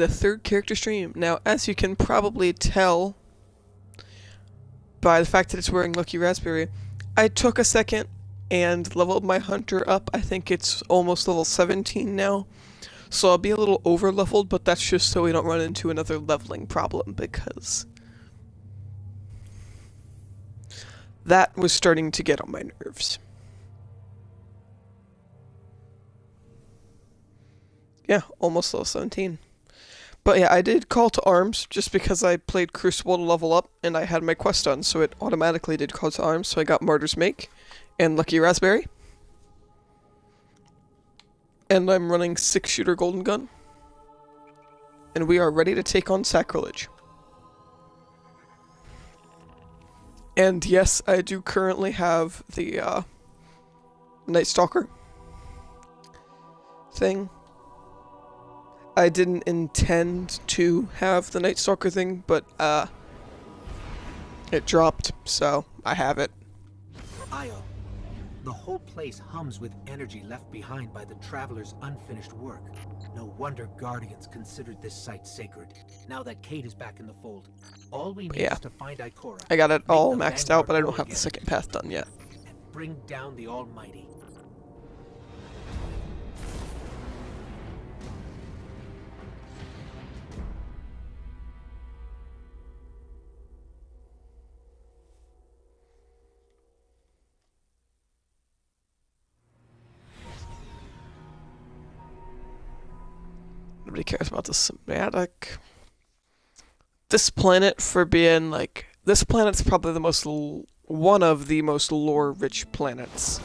the third character stream. Now, as you can probably tell by the fact that it's wearing Lucky Raspberry, I took a second and leveled my hunter up. I think it's almost level 17 now. So I'll be a little over leveled, but that's just so we don't run into another leveling problem, because that was starting to get on my nerves. Yeah, almost level 17. But yeah, I did Call to Arms just because I played Crucible to level up and I had my quest done, so it automatically did Call to Arms, so I got Martyr's Make and Lucky Raspberry. And I'm running 6-shooter Golden Gun. And we are ready to take on Sacrilege. And yes, I do currently have the Night Stalker thing. I didn't intend to have the Night Stalker thing, but it dropped, so I have it. Io, the whole place hums with energy left behind by the Traveler's unfinished work. No wonder Guardians considered this site sacred. Now that Cait is back in the fold, all we need is to find Ikora. I got it all maxed out, but I don't have the second path done yet. And bring down the Almighty. Nobody cares about the somatic. This planet, for being like, this planet's probably the most, one of the most lore-rich planets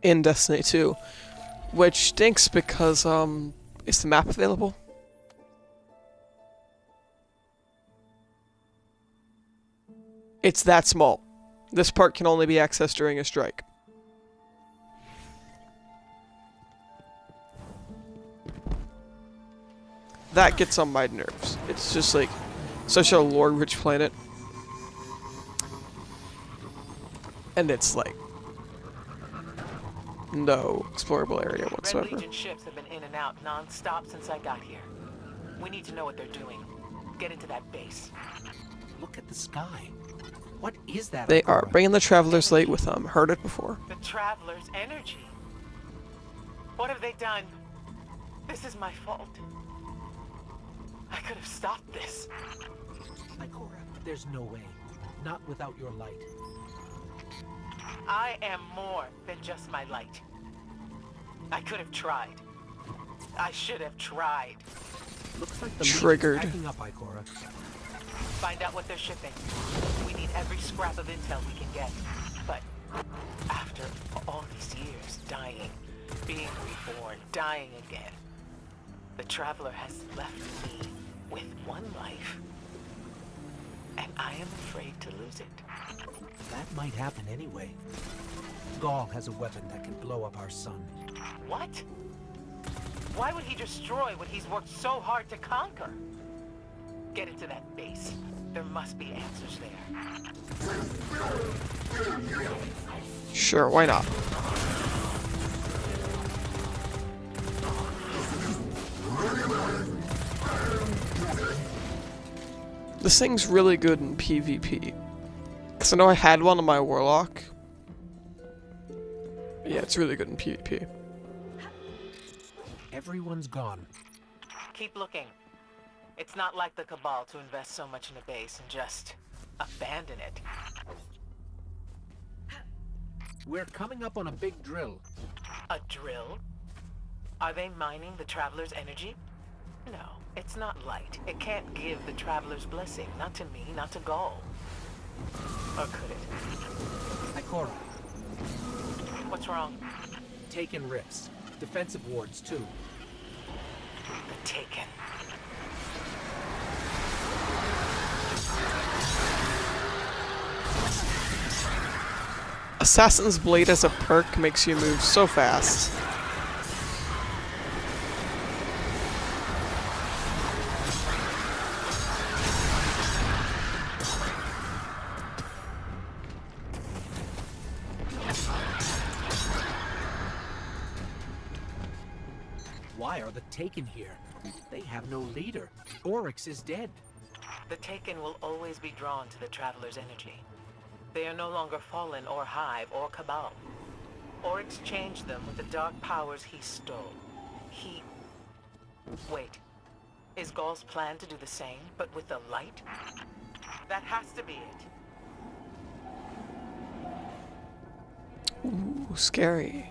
in Destiny 2, which stinks because, is the map available? It's that small. This part can only be accessed during a strike. That gets on my nerves. It's just like such a lore-rich planet. And it's like no explorable area whatsoever. Red Legion ships have been in and out non-stop since I got here. We need to know what they're doing. Get into that base. Look at the sky. What is that? They are bringing the Traveler's Light with them. Heard it before. The Traveler's energy. What have they done? This is my fault. I could have stopped this. Ikora, there's no way. Not without your light. I am more than just my light. I could have tried. I should have tried. Looks like the Triggered. Legion's backing up, Ikora. Find out what they're shipping. We need every scrap of intel we can get. But after all these years, dying, being reborn, dying again, the Traveler has left me with one life. And I am afraid to lose it. That might happen anyway. Gaul has a weapon that can blow up our sun. What? Why would he destroy what he's worked so hard to conquer? Get into that base. There must be answers there. Sure, why not? This thing's really good in PvP. Because I know I had one on my Warlock. Yeah, it's really good in PvP. Everyone's gone. Keep looking. It's not like the Cabal to invest so much in a base and just abandon it. We're coming up on a big drill. A drill? Are they mining the Traveler's energy? No, it's not light. It can't give the Traveler's blessing. Not to me, not to Gaul. Or could it? Ikora, What's wrong? Taken rifts. Defensive wards, too. The Taken. Assassin's Blade as a perk makes you move so fast. Why are the Taken here? They have no leader. Oryx is dead. The Taken will always be drawn to the Traveler's energy. They are no longer Fallen or Hive or Cabal. Oryx changed them with the dark powers he stole. Wait. Is Gaul's plan to do the same, but with the light? That has to be it. Ooh, scary.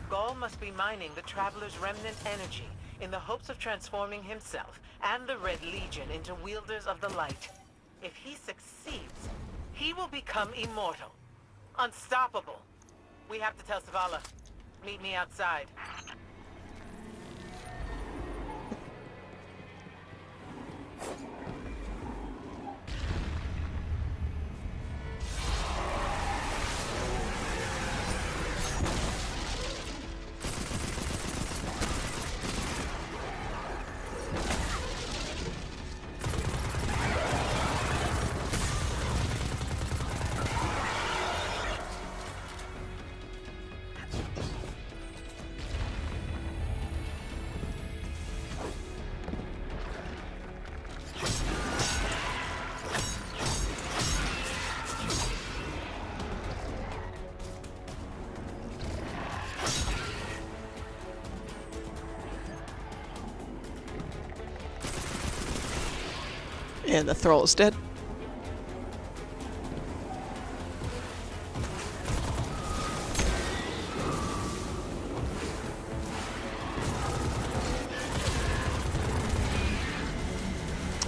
Gaul must be mining the Traveler's remnant energy in the hopes of transforming himself and the Red Legion into wielders of the light. If he succeeds, he will become immortal. Unstoppable. We have to tell Zavala. Meet me outside. And the Thrall is dead.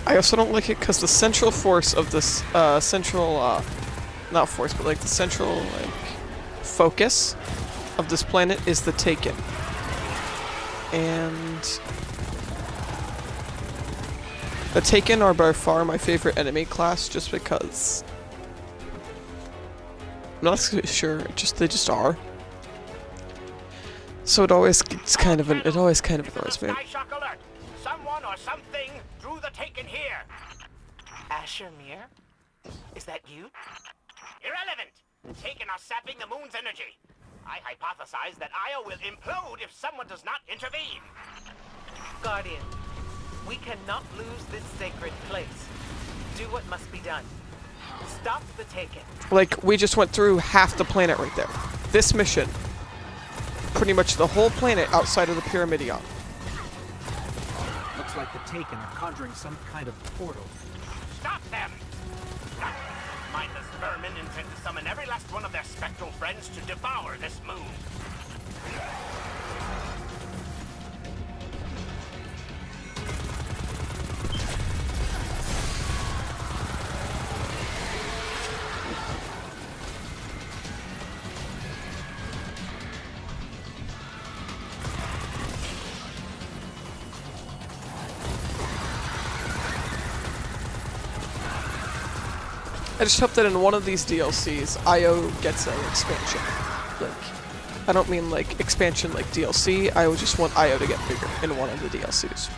I also don't like it because the central force of this, not force, but like the central, like, focus of this planet is the Taken. And the Taken are by far my favorite enemy class, just because I'm not sure, they just are. So it always kind of annoys me. Skyshock alert! Someone or something drew the Taken here. Asher Mir? Is that you? Irrelevant. Taken are sapping the moon's energy. I hypothesize that Io will implode if someone does not intervene. Guardian, we cannot lose this sacred place. Do what must be done. Stop the Taken. Like, we just went through half the planet right there. This mission. Pretty much the whole planet outside of the Pyramidion. Looks like the Taken are conjuring some kind of portal. Stop them! Mindless vermin intend to summon every last one of their spectral friends to devour this moon. I just hope that in one of these DLCs, Io gets an expansion. Like, I don't mean like expansion like DLC, I would just want Io to get bigger in one of the DLCs.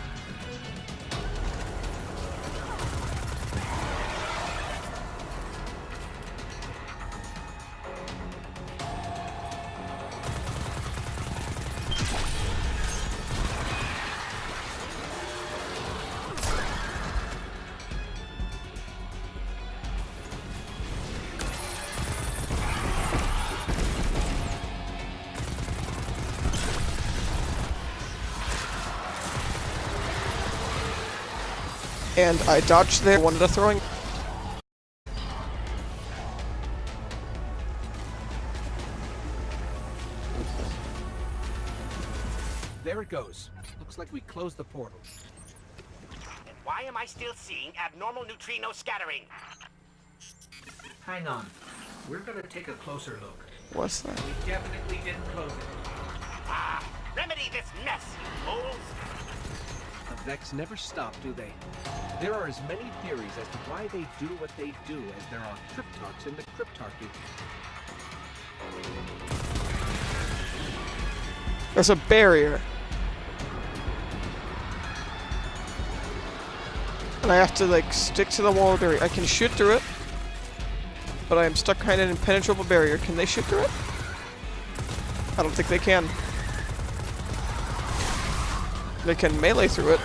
And I dodged there, wanted a throwing. There it goes. Looks like we closed the portal. And why am I still seeing abnormal neutrino scattering? Hang on. We're gonna take a closer look. What's that? We definitely didn't close it. Ah, remedy this mess, you fools! The Vex never stop, do they? There are as many theories as to why they do what they do as there are Cryptarchs in the Cryptarchy. There's a barrier. And I have to, like, stick to the wall barrier. I can shoot through it. But I am stuck behind an impenetrable barrier. Can they shoot through it? I don't think they can. They can melee through it.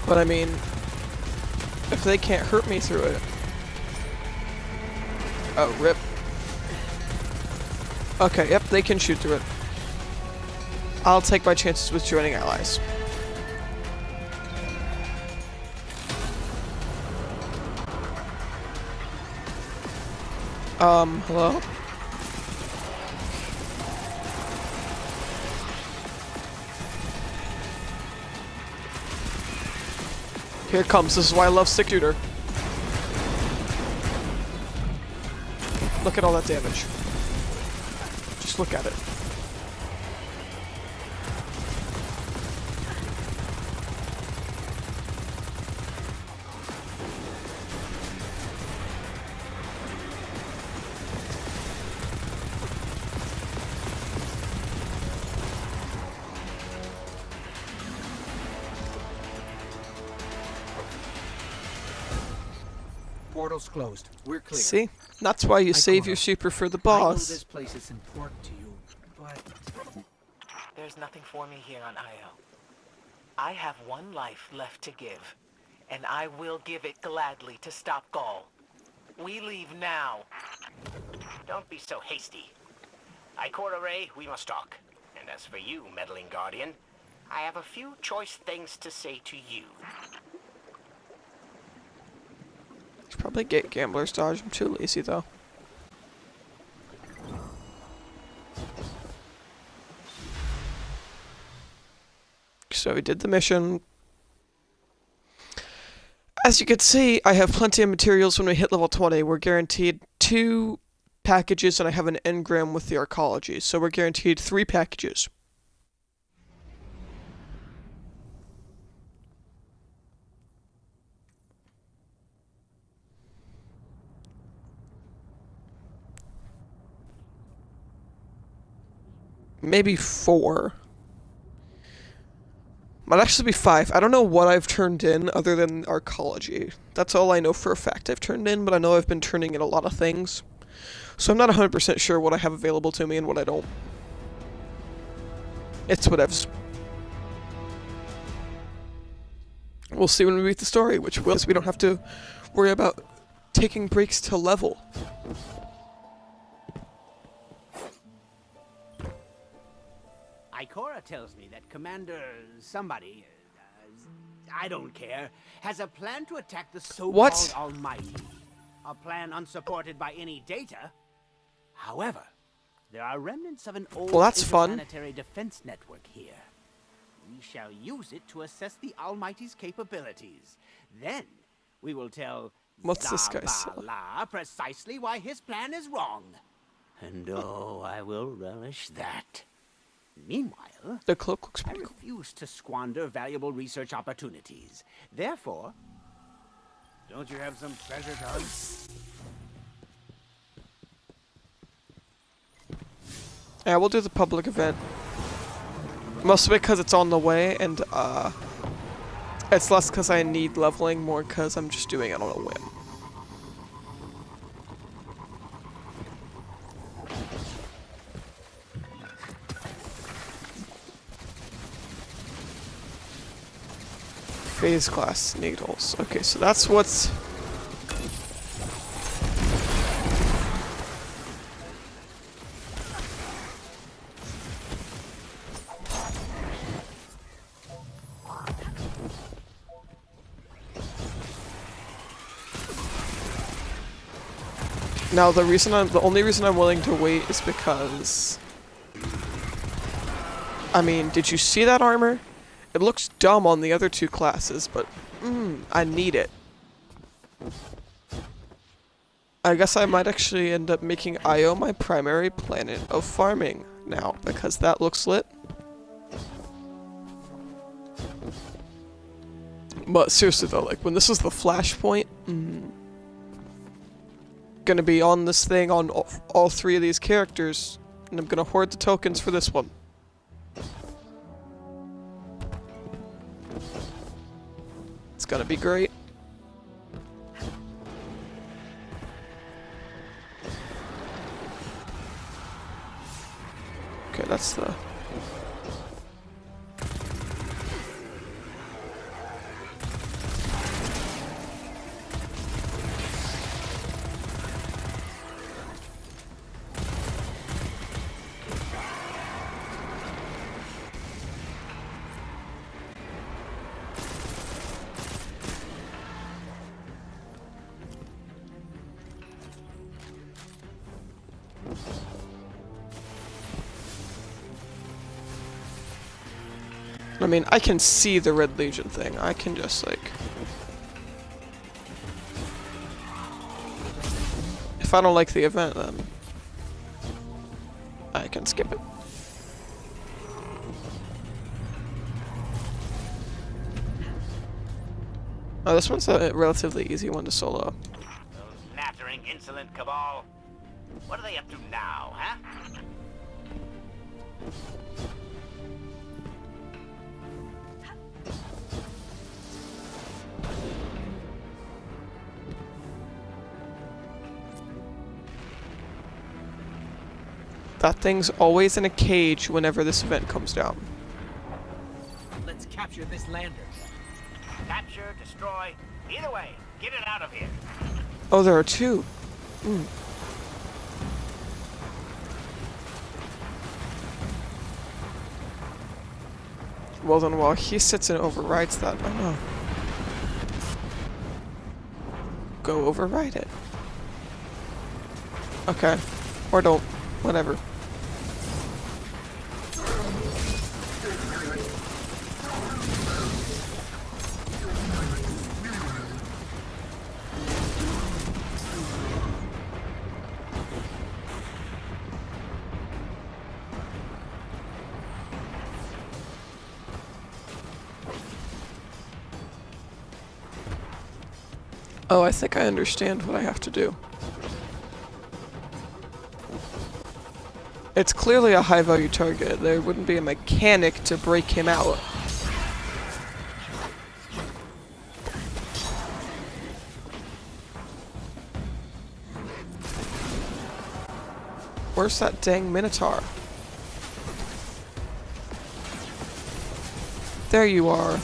But I mean, if they can't hurt me through it. Oh, rip. Okay, yep, they can shoot through it. I'll take my chances with joining allies. Hello? Here it comes. This is why I love Sick Shooter. Look at all that damage. Just look at it. Portal's closed. We're clear. See? That's why you save your super for the I know boss. this place is important to you, but There's nothing for me here on Io. I have one life left to give, and I will give it gladly to stop Gaul. We leave now. Don't be so hasty. Ikora Ray, we must talk. And as for you, meddling Guardian, I have a few choice things to say to you. Should probably get Gambler's Dodge. I'm too lazy though. So we did the mission. As you can see, I have plenty of materials when we hit level 20. We're guaranteed 2 packages, and I have an engram with the arcology. So we're guaranteed 3 packages. Maybe 4. Might actually be 5. I don't know what I've turned in other than arcology. That's all I know for a fact I've turned in, but I know I've been turning in a lot of things. So I'm not 100% sure what I have available to me and what I don't. It's whatevs. We'll see when we read the story, which will, so we don't have to worry about taking breaks to level. Ikora tells me that Commander somebody, I don't care, has a plan to attack the so-called What? Almighty. A plan unsupported by any data. However, there are remnants of an old Well, that's fun. interplanetary defense network here. We shall use it to assess the Almighty's capabilities. Then we will tell What's this guy say? Zavala precisely why his plan is wrong. And oh, I will relish that. Meanwhile, The cloak looks I pretty cool. refuse to squander valuable research opportunities. Therefore, don't you have some treasure to hunt? Yeah, we'll do the public event. Mostly because it's on the way, and it's less because I need leveling, more because I'm just doing it on a whim. Phase class needles. Okay, so that's what's... Now the only reason I'm willing to wait is because, I mean, did you see that armor? It looks dumb on the other two classes, but I need it. I guess I might actually end up making Io my primary planet of farming now, because that looks lit. But seriously though, like, when this is the flashpoint, gonna be on this thing on all three of these characters, and I'm gonna hoard the tokens for this one. It's gonna be great. Okay, that's the... I mean, I can see the Red Legion thing. I can just, like... If I don't like the event, then... I can skip it. Oh, this one's a relatively easy one to solo. Those nattering, insolent cabal. What are they up to now, huh? That thing's always in a cage whenever this event comes down. Let's capture this lander. Capture, destroy. Either way, get it out of here. Oh, there are two. Well then, while he sits and overrides that, oh no. Go override it. Okay. Or don't. Whatever. Oh, I think I understand what I have to do. It's clearly a high-value target. There wouldn't be a mechanic to break him out. Where's that dang Minotaur? There you are.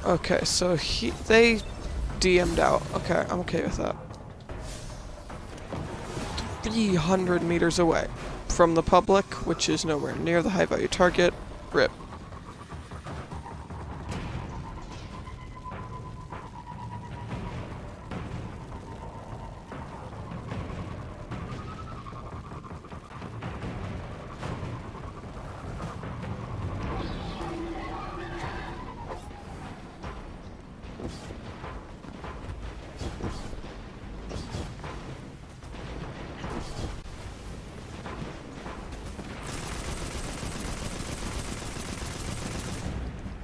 Okay, so they DM'd out. Okay, I'm okay with that. 300 meters away from the public, which is nowhere near the high-value target. RIP.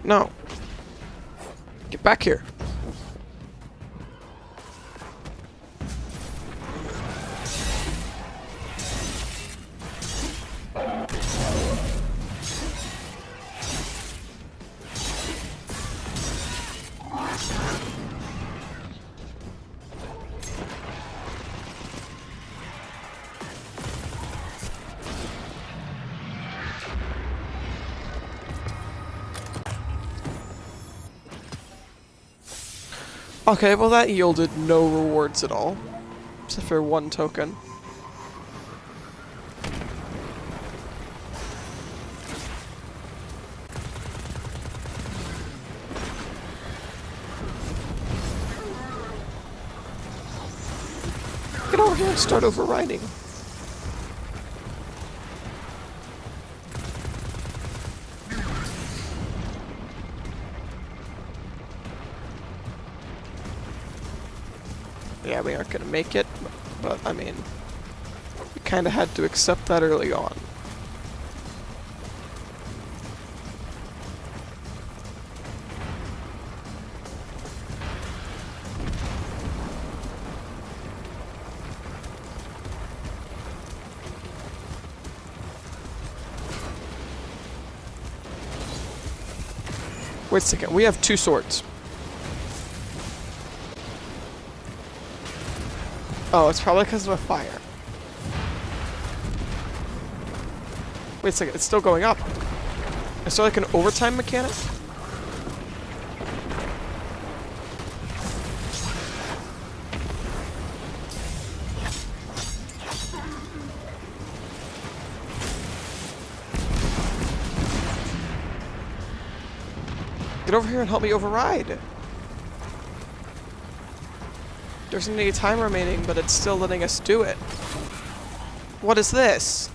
No. Get back here. Okay, well that yielded no rewards at all. Except for 1 token. Get over here and start overriding. Yeah, we aren't gonna make it, but I mean, we kinda had to accept that early on. Wait a second, we have 2 swords. Oh, it's probably because of a fire. Wait a second, it's still going up. Is there like an overtime mechanic? Get over here and help me override. There's any time remaining, but it's still letting us do it. What is this?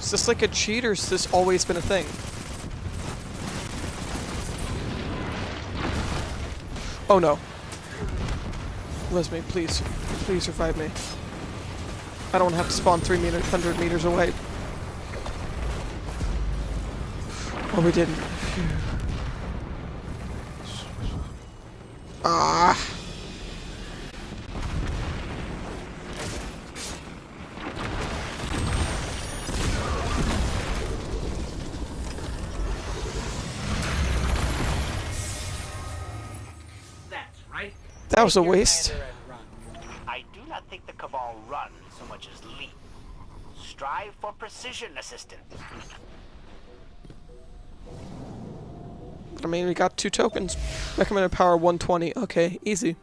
Is this like a cheat, or has this always been a thing? Oh no. Resme, please. Please revive me. I don't have to spawn 300 meters away. Oh, we didn't. Phew. Ah. That's right. That was a Take your waste. banner and run. I do not think the Cabal run so much as leap. Strive for precision, assistant. I mean, we got 2 tokens. Recommended power 120. Okay, easy.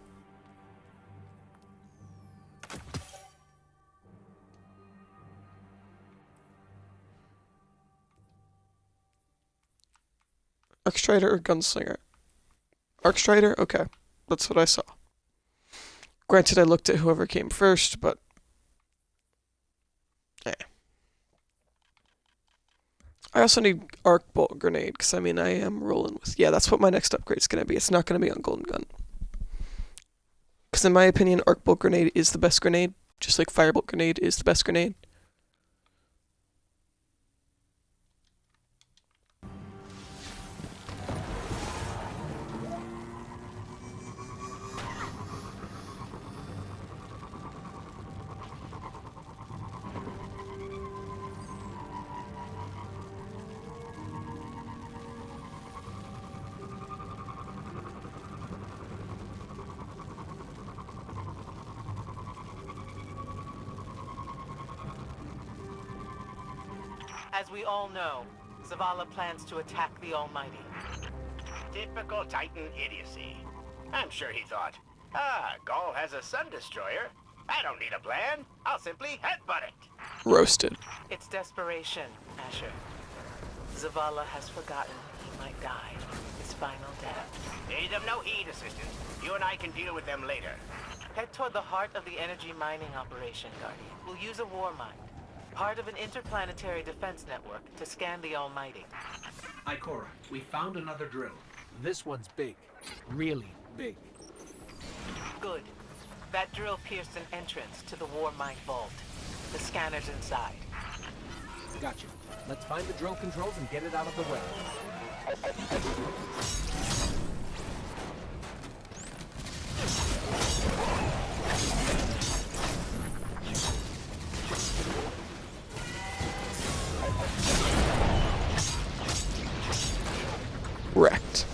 Arcstrider or Gunslinger? Arcstrider? Okay. That's what I saw. Granted, I looked at whoever came first, but... eh. I also need Arc Bolt Grenade, because I mean, I am rolling with... yeah, that's what my next upgrade is going to be. It's not going to be on Golden Gun. Because in my opinion, Arc Bolt Grenade is the best grenade, just like Firebolt Grenade is the best grenade. As we all know, Zavala plans to attack the Almighty. Typical Titan idiocy. I'm sure he thought, Gaul has a Sun Destroyer. I don't need a plan. I'll simply headbutt it. Roasted. It's desperation, Asher. Zavala has forgotten he might die his final death. Pay them no heed, assistant. You and I can deal with them later. Head toward the heart of the energy mining operation, Guardian. We'll use a war mine, part of an interplanetary defense network, to scan the Almighty. Ikora, we found another drill. This one's big. Really big. Good. That drill pierced an entrance to the war mine vault. The scanner's inside. Gotcha. Let's find the drill controls and get it out of the way. Wrecked.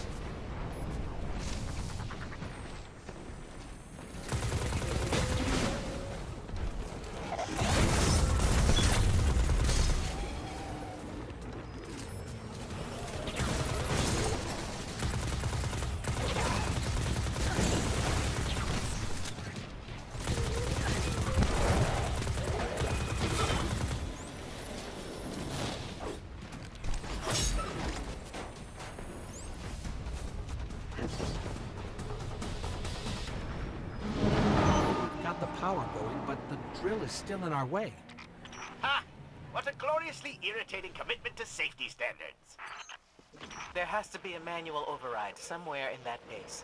drill is still in our way. Ha! What a gloriously irritating commitment to safety standards. There has to be a manual override somewhere in that base.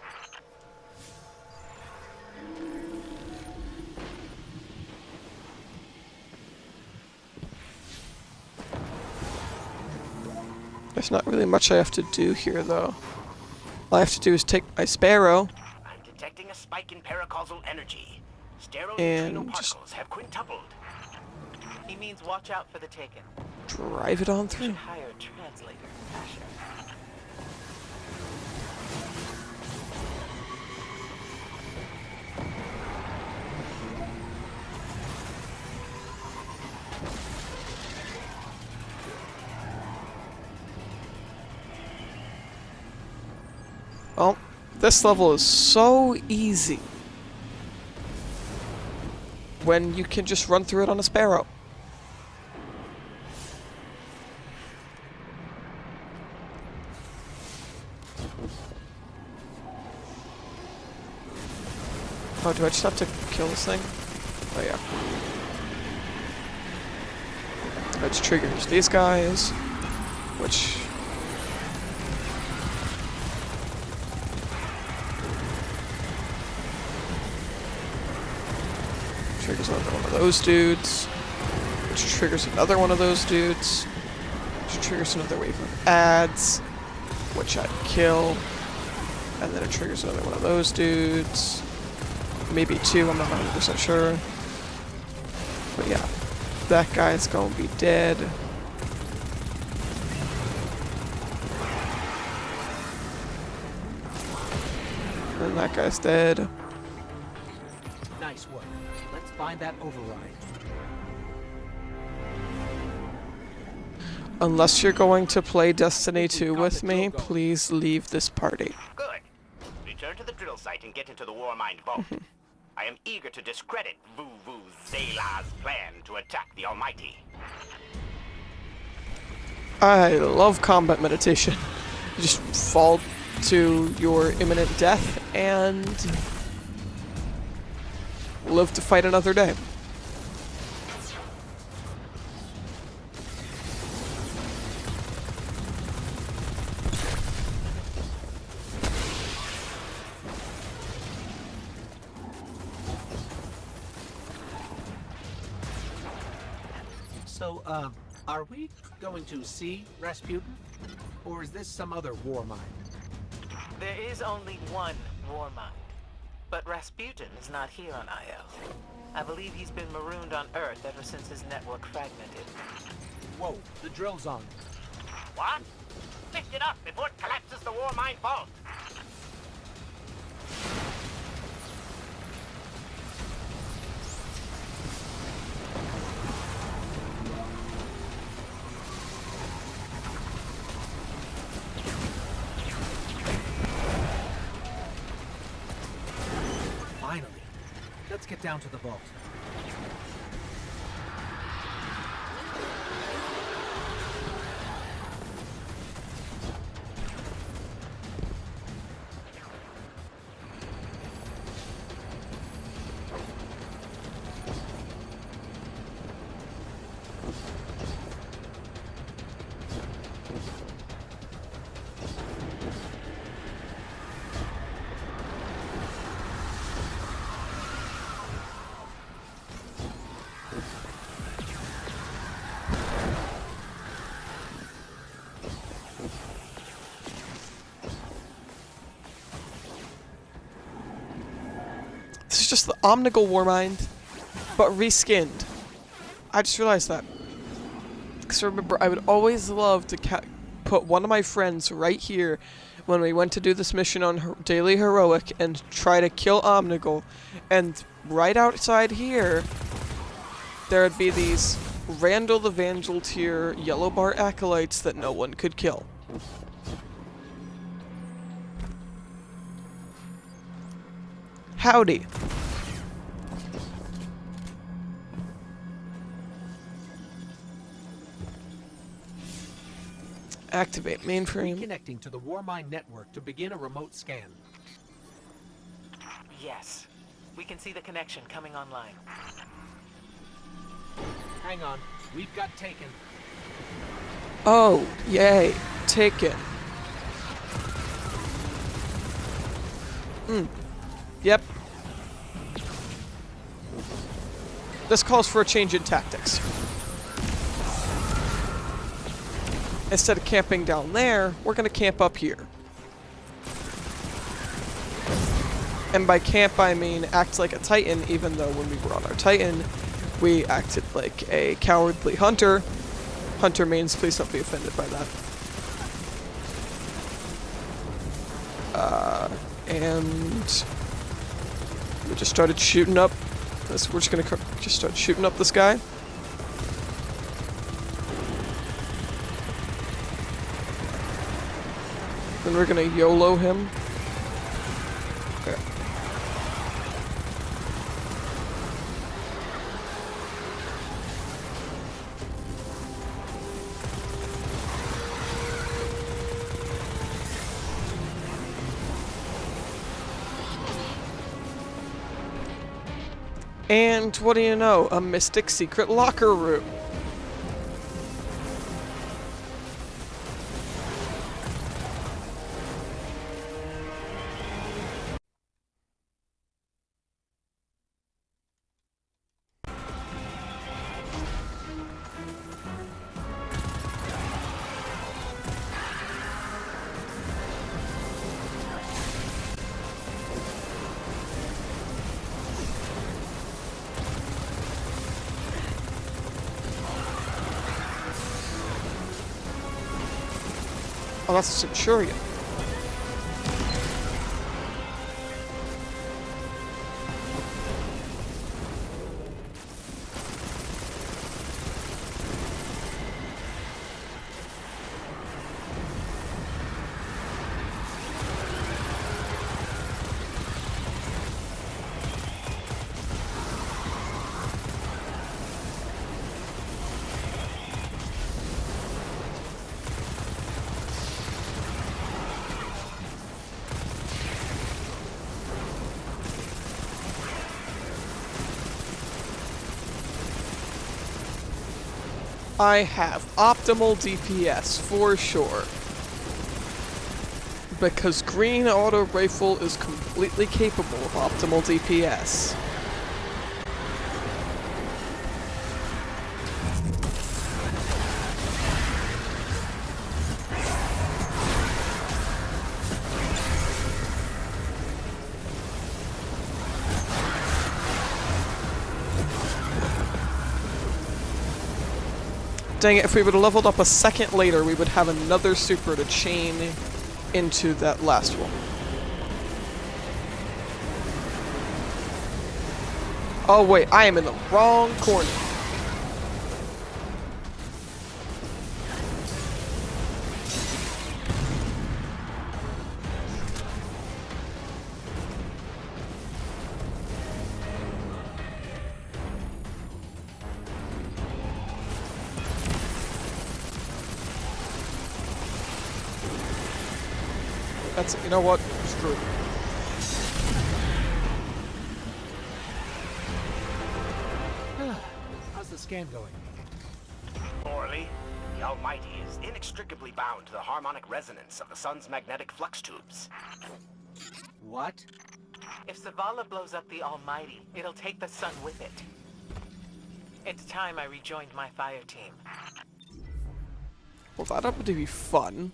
There's not really much I have to do here, though. All I have to do is take my Sparrow I'm detecting a spike in paracausal energy. And Stereoneutrino just- particles have quintupled. He means watch out for the Taken. drive it on You through. should hire a translator, Asher. Well, this level is so easy when you can just run through it on a Sparrow. Oh, do I just have to kill this thing? Oh yeah. Which triggers these guys, which... triggers another one of those dudes, which triggers another one of those dudes, which triggers another wave of ads, which I'd kill, and then it triggers another one of those dudes, maybe two, I'm not 100% sure, but yeah, that guy's gonna be dead. And that guy's dead. Nice work. Let's find that override. Unless you're going to play Destiny 2 with me, please leave this party. Good. Return to the drill site and get into the Warmind vault. I am eager to discredit Vu Zela's plan to attack the Almighty. I love combat meditation. You just fall to your imminent death and live to fight another day. So, are we going to see Rasputin? Or is this some other war mine? There is only one Warmind, but Rasputin is not here on Io. I believe he's been marooned on Earth ever since his network fragmented. Whoa, the drill's on. What? Lift it up before it collapses the Warmind vault. Finally. Let's get down to the vault. This is just the Omnigul Warmind, but reskinned. I just realized that. Because remember, I would always love to put one of my friends right here when we went to do this mission on Daily Heroic and try to kill Omnigul. And right outside here, there would be these Randall the Vangel tier yellow bar acolytes that no one could kill. Howdy. Activate mainframe. Reconnecting to the Warmind network to begin a remote scan. Yes, we can see the connection coming online. Hang on. We've got Taken. Oh, yay. Taken. Yep. This calls for a change in tactics. Instead of camping down there, we're gonna camp up here. And by camp, I mean act like a Titan, even though when we were on our Titan, we acted like a cowardly hunter. Hunter means, please don't be offended by that. And we just started shooting up. We're just gonna just start shooting up this guy. Then we're gonna YOLO him. Okay. And what do you know? A mystic secret locker room. Oh, that's a Centurion. I have optimal DPS for sure. Because green auto rifle is completely capable of optimal DPS. Dang it, if we would have leveled up a second later, we would have another super to chain into that last one. Oh wait, I am in the wrong corner. That's, you know what? Screw it. How's the scan going? Poorly. The Almighty is inextricably bound to the harmonic resonance of the sun's magnetic flux tubes. What? If Zavala blows up the Almighty, it'll take the sun with it. It's time I rejoined my fire team. Well, that happened to be fun.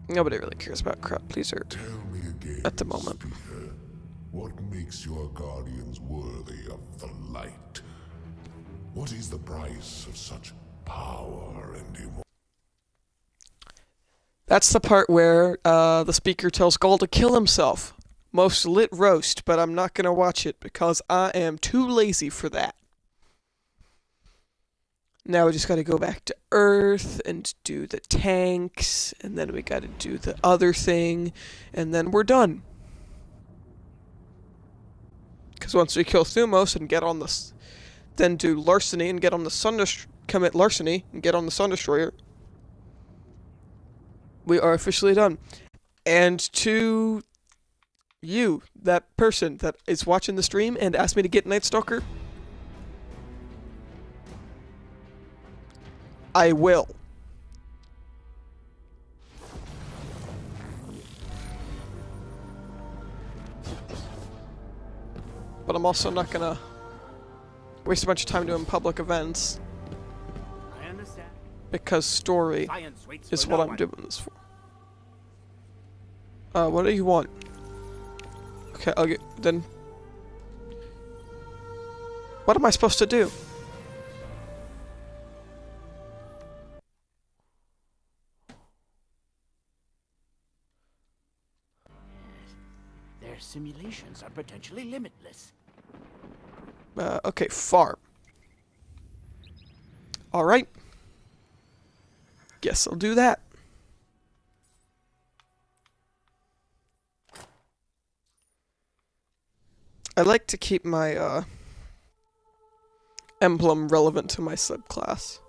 Nobody really cares about crowd pleaser Tell me again, at the moment. Speaker, what makes your guardians worthy of the light? What is the price of such power and immortality? That's the part where the speaker tells Gaul to kill himself. Most lit roast, but I'm not gonna watch it because I am too lazy for that. Now we just gotta go back to Earth and do the tanks, and then we gotta do the other thing, and then we're done. Because once we kill Thumos and get on the... then do Larceny and get on the Sun... commit Larceny and get on the Sun Destroyer. We are officially done. And to you, that person that is watching the stream and asked me to get Night Stalker, I will. But I'm also not gonna waste a bunch of time doing public events, I understand. because story Science waits is for what no I'm one. doing this for. What do you want? Okay, I'll get then. What am I supposed to do? Their simulations are potentially limitless. Okay, farm. Alright. Guess I'll do that. I like to keep my, emblem relevant to my subclass.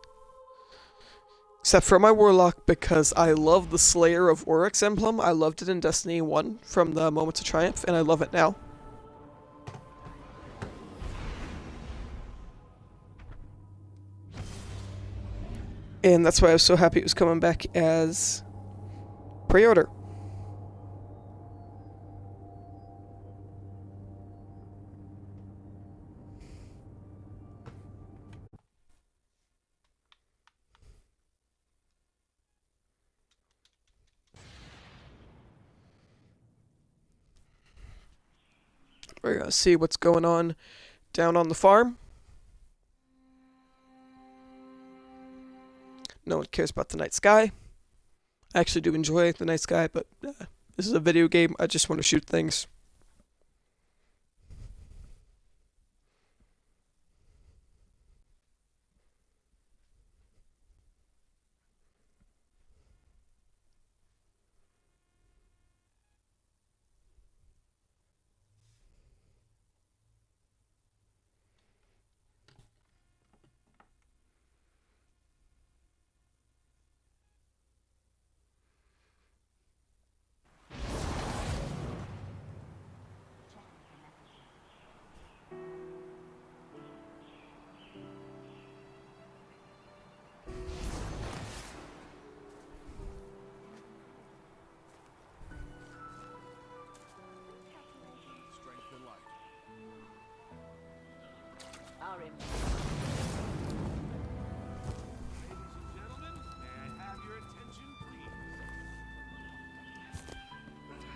Except for my Warlock, because I love the Slayer of Oryx emblem. I loved it in Destiny 1 from the Moments of Triumph, and I love it now. And that's why I was so happy it was coming back as pre-order. We're gonna see what's going on down on the farm. No one cares about the night sky. I actually do enjoy the night sky, but this is a video game. I just want to shoot things.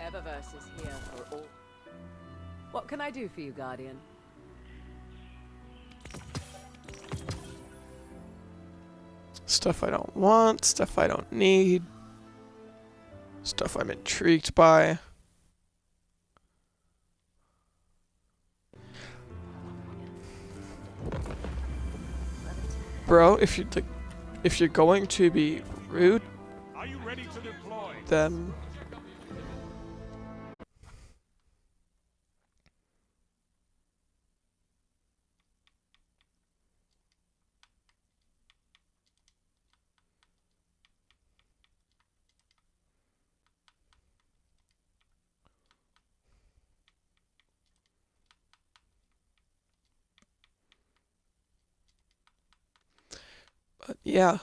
Eververse is here for all. What can I do for you, Guardian? Stuff I don't want, stuff I don't need, stuff I'm intrigued by. Bro, if you're going to be rude, Are you ready to deploy? then but yeah,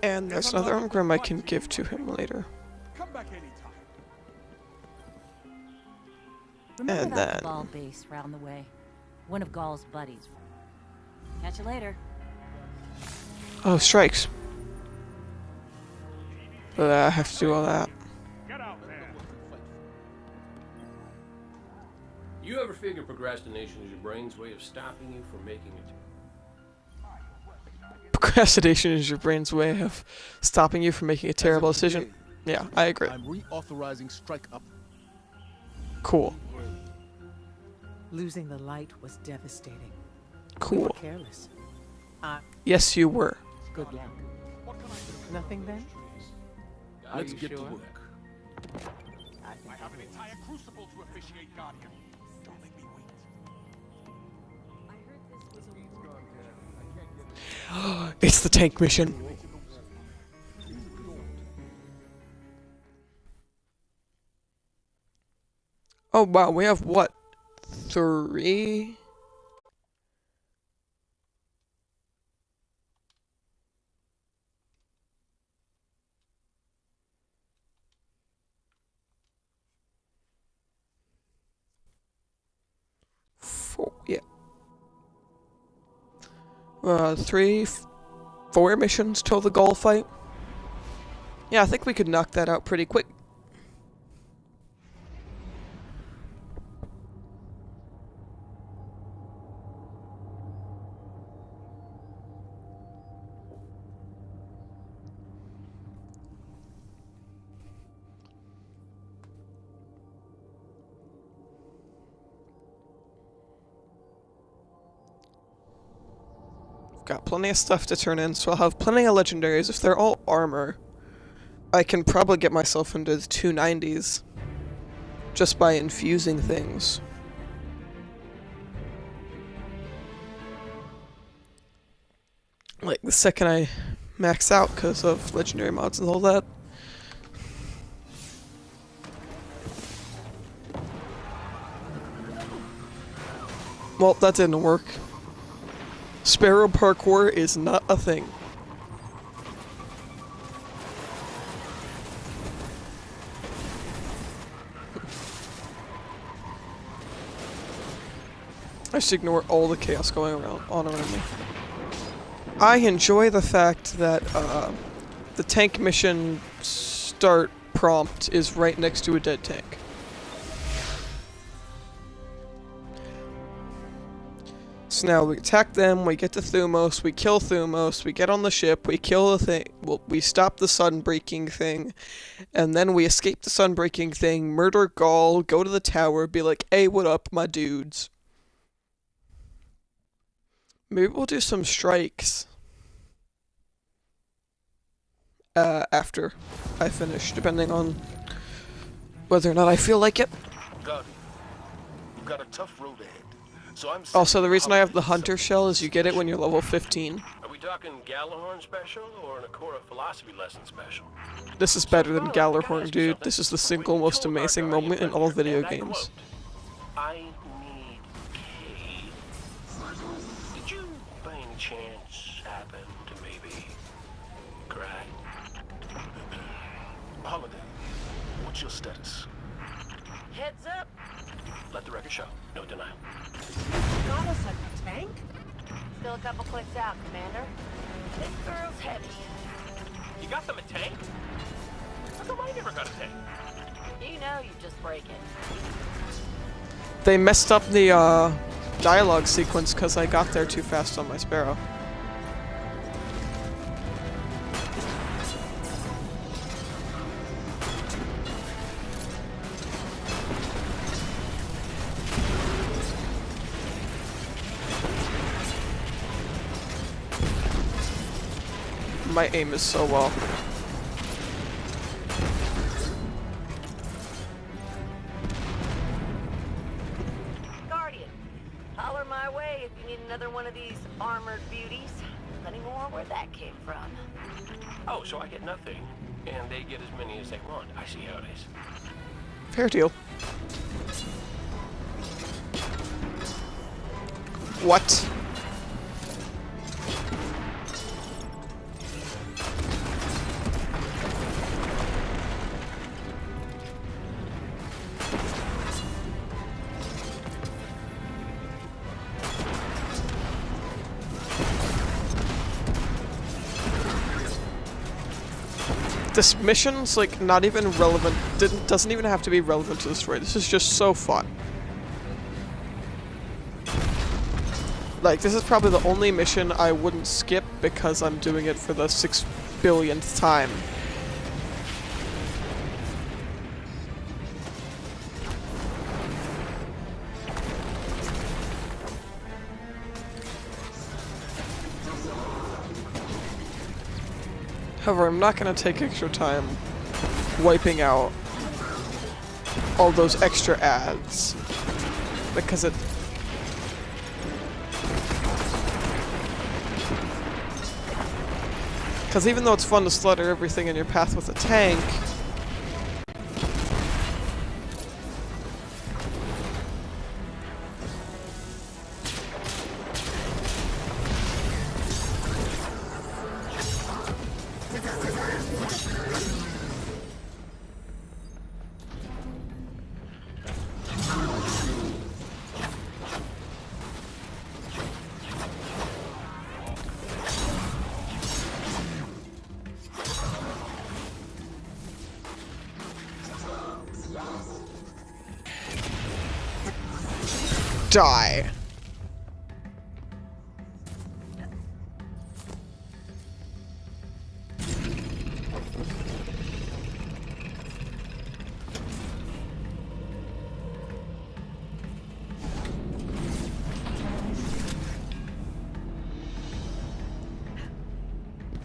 and there's another engram I can give to him later. Come back anytime. Remember And that then- Cabal base round the way? One of Gaul's buddies. Catch you later. Oh, strikes. I have to do all that. Get out there. You ever figure procrastination is your brain's way of stopping you from making it? Procrastination is your brain's way of stopping you from making a terrible decision. Yeah, I agree. I'm reauthorizing strike up. Cool. Losing the light was devastating. We Cool. were careless. Yes, you were. Good luck. Nothing then? Let's you get to sure? work. I have an entire crucible to officiate, Guardian. Don't make me wait. It's the tank mission. Oh wow, we have what? 3? Four, yeah. 4 missions till the Gaul fight. Yeah, I think we could knock that out pretty quick. Got plenty of stuff to turn in, so I'll have plenty of legendaries. If they're all armor, I can probably get myself into the 290s just by infusing things. Like the second I max out because of legendary mods and all that. Well, that didn't work. Sparrow parkour is not a thing. I just ignore all the chaos going on around me. I enjoy the fact that the tank mission start prompt is right next to a dead tank. So now we attack them, we get to Thumos, we kill Thumos, we get on the ship, we kill the thing, well, we stop the sunbreaking thing, and then we escape the sunbreaking thing, murder Gaul, go to the tower, be like, hey, what up, my dudes? Maybe we'll do some strikes after I finish, depending on whether or not I feel like it. Guardian, you've got a tough road ahead. So I'm Also, the reason I have the Hunter Shell is you get it when you're level 15. Are we talking Galahorn special or an Akora philosophy lesson special? This is better than Galahorn, dude. This is the single most amazing moment in all video games. I need Cade. Did you, by any chance, happen to maybe cry? Holiday, what's your status? Heads up. Let the record show. No denial. Got us a tank? Still a couple clicks out, Commander. This girl's heavy. You got them a tank? How come I never got a tank? You know you just break it. They messed up the dialogue sequence because I got there too fast on my Sparrow. My aim is so well. Guardian, holler my way if you need another one of these armored beauties. Plenty more where that came from. Oh, so I get nothing, and they get as many as they want. I see how it is. Fair deal. What? This mission's like not even relevant. Doesn't even have to be relevant to the story. This is just so fun. Like, this is probably the only mission I wouldn't skip because I'm doing it for the 6 billionth time. However, I'm not gonna take extra time wiping out all those extra ads because it even though it's fun to slaughter everything in your path with a tank, die.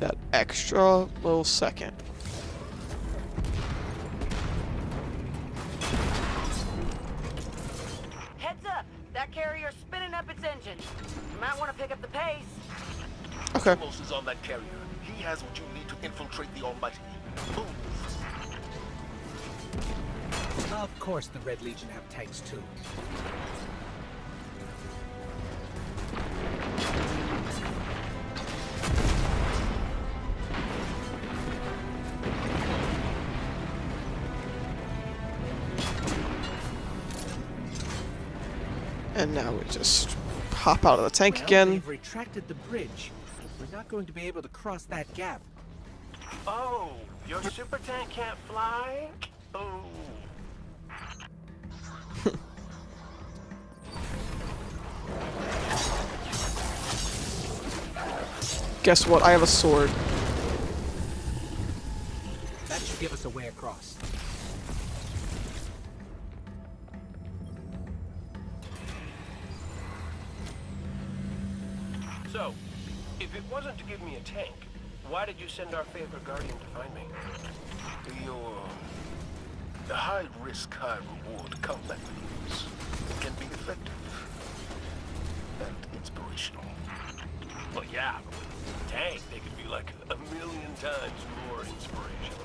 That extra little second. Heads up! That carrier's spinning up its engine. You might want to pick up the pace. Okay. Deimos is on that carrier. He has what you need to infiltrate the Almighty. Move. Of course the Red Legion have tanks too. And now we just hop out of the tank Well, again. They've retracted the bridge. We're not going to be able to cross that gap. Oh, your super tank can't fly? Oh. Guess what? I have a sword. That should give us a way across. So, if it wasn't to give me a tank, why did you send our favorite guardian to find me? The high risk, high reward combat moves can be effective and inspirational. Well, yeah, but with a tank, they could be like a million times more inspirational.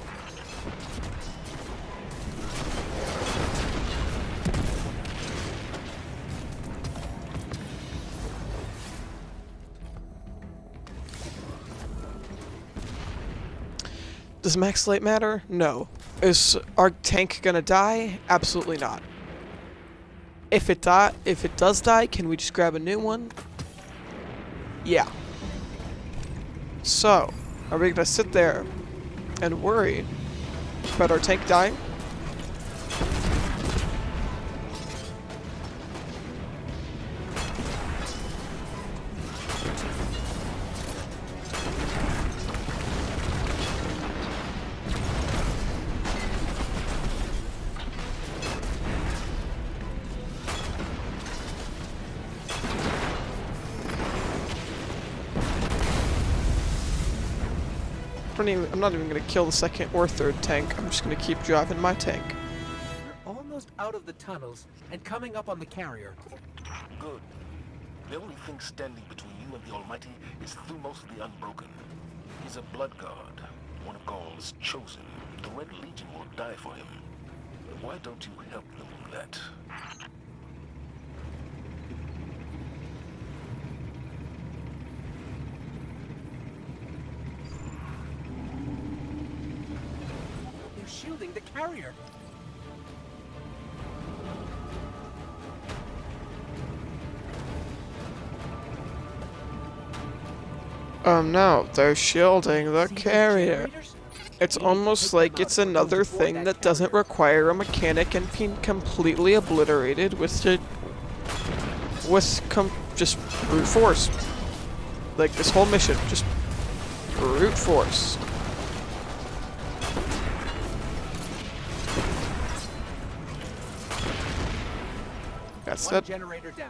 Does max light matter? No. Is our tank gonna die? Absolutely not. If it does die, can we just grab a new one? Yeah. So, are we gonna sit there and worry about our tank dying? I'm not even gonna kill the second or third tank. I'm just gonna keep driving my tank. We're almost out of the tunnels and coming up on the carrier. Good. The only thing standing between you and the Almighty is Thumos the Unbroken. He's a blood god, one of Gaul's chosen. The Red Legion will die for him. Why don't you help them with that? They're shielding the carrier. No, they're shielding the carrier. It's almost like it's another thing that doesn't require a mechanic and being completely obliterated with just brute force. Like this whole mission, just brute force. That's One it. generator down.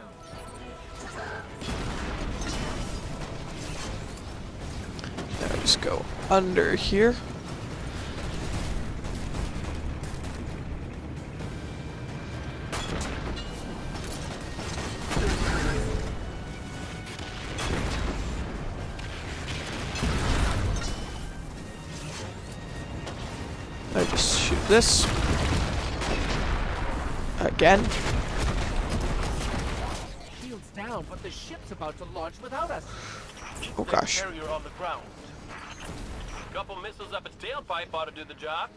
There we just go. under here. I just shoot this. Again. Shield's down, but the ship's about to launch without us. Oh gosh. Carrier on the ground. Couple missiles up its tailpipe ought to do the job.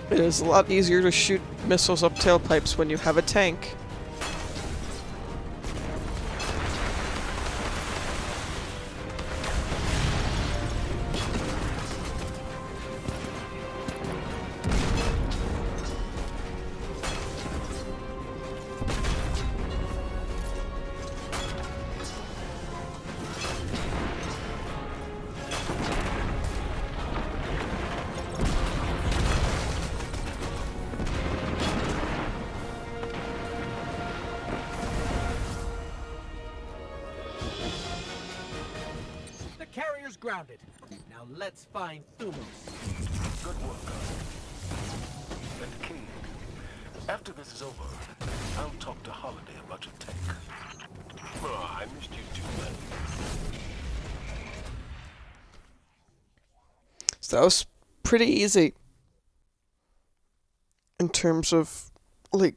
It is a lot easier to shoot missiles up tailpipes when you have a tank. The carrier's grounded. Now let's find Thumos. Good work. And King, after this is over, I'll talk to Holiday about your tank. Oh, I missed you too, man. So that was pretty easy. In terms of, like,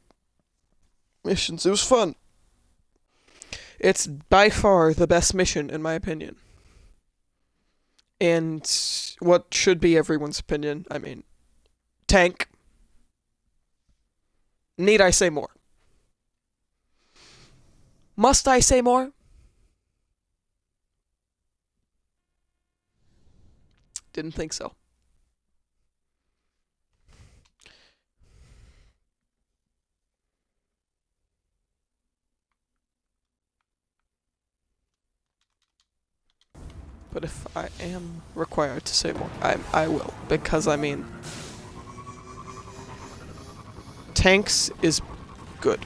missions. It was fun. It's by far the best mission, in my opinion. And what should be everyone's opinion, I mean, tank. Need I say more? Must I say more? Didn't think so. But if I am required to say more, I will, because I mean, tanks is good.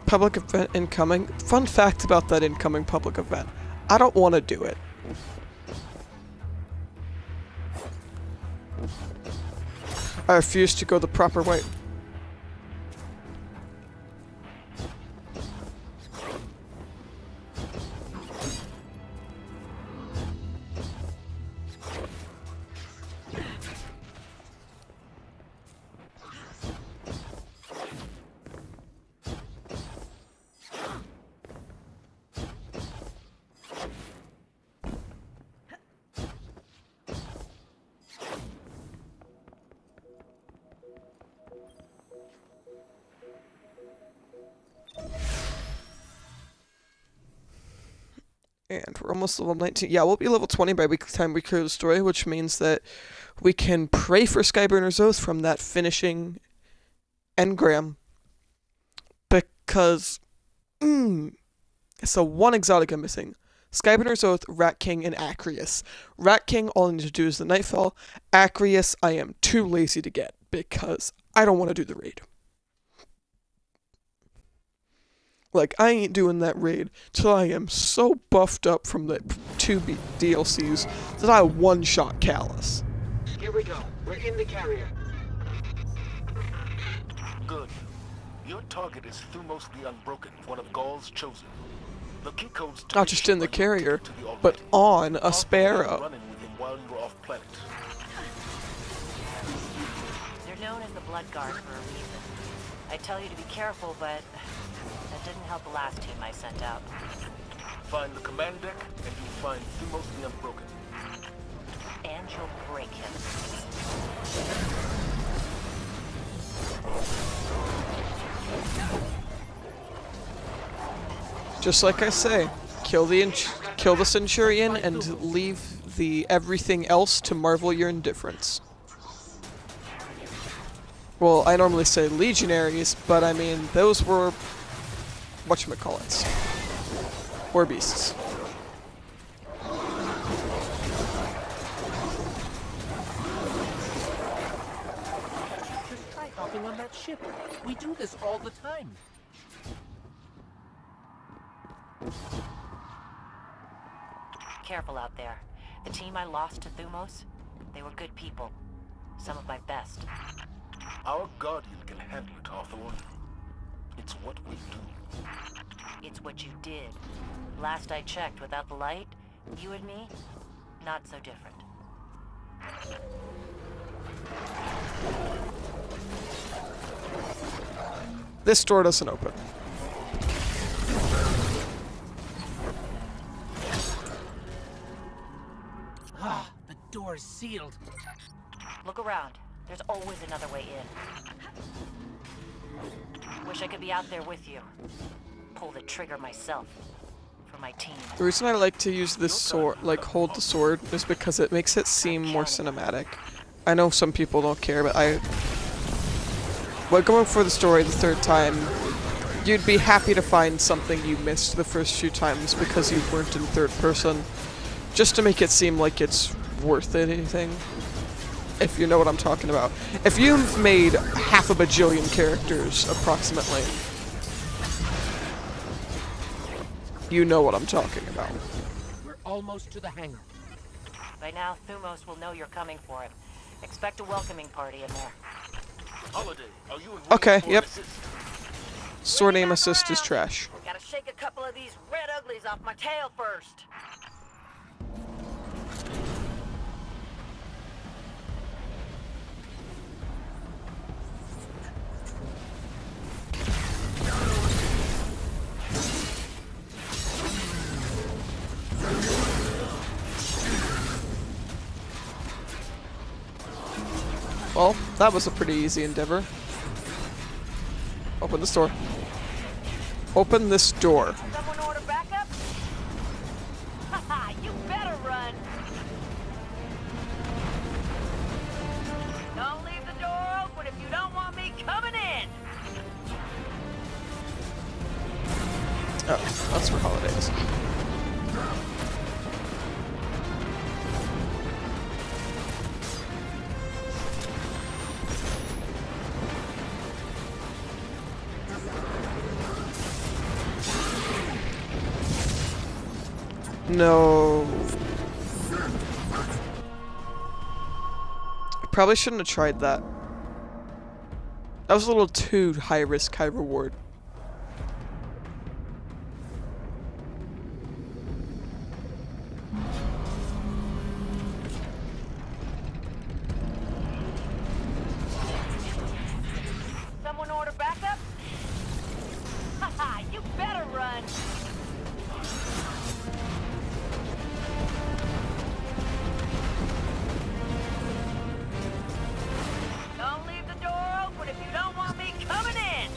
Public event incoming. Fun fact about that incoming public event. I don't want to do it. I refuse to go the proper way. And we're almost level 19. Yeah, we'll be level 20 by the time we clear the story, which means that we can pray for Skyburner's Oath from that finishing engram. Because, it's the one exotic I'm missing. Skyburner's Oath, Rat King, and Acrius. Rat King, all I need to do is the Nightfall. Acrius, I am too lazy to get, because I don't want to do the raid. Like, I ain't doing that raid till I am so buffed up from the 2 DLCs that I one-shot Callus. Here we go. We're in the carrier. Good. Your target is Thumos the Unbroken, one of Gaul's chosen. The key codes to Not just in the carrier, but on a Sparrow. running with him while you were off planet. They're known as the Blood Guard for a reason. I tell you to be careful, but that didn't help the last team I sent out. Find the command deck, and you'll find Thumos the Unbroken. And you'll break him. Just like I say, kill the Centurion and leave the everything else to marvel your indifference. Well, I normally say legionaries, but I mean, those were whatchamacallits. War beasts. Just try hopping on that ship. We do this all the time. Careful out there. The team I lost to Thumos, they were good people. Some of my best. Our Guardian can handle it, Hawthorne. It's what we do. It's what you did. Last I checked, without the light, you and me, not so different. This door doesn't open. Ah, the door's sealed. Look around. There's always another way in. Wish I could be out there with you. Pull the trigger myself. For my team. The reason I like to use this sword, like hold the sword, is because it makes it seem more cinematic. I know some people don't care, but when going for the story the third time, you'd be happy to find something you missed the first few times because you weren't in third person, just to make it seem like it's worth anything. If you know what I'm talking about. If you've made half a bajillion characters, approximately, you know what I'm talking about. We're almost to the hangar. By now, Thumos will know you're coming for him. Expect a welcoming party in there. Holiday, are you Okay, yep. Sword aim assist is trash. Gotta shake a couple of these red uglies off my tail first. Well, that was a pretty easy endeavor. Open this door. Open this door. Someone order backup? Haha, you better run. Don't leave the door open if you don't want me coming in. Oh, that's for holidays. No. I probably shouldn't have tried that. That was a little too high risk, high reward. Someone order backup? Haha, you better run. Don't leave the door open if you don't want me coming in.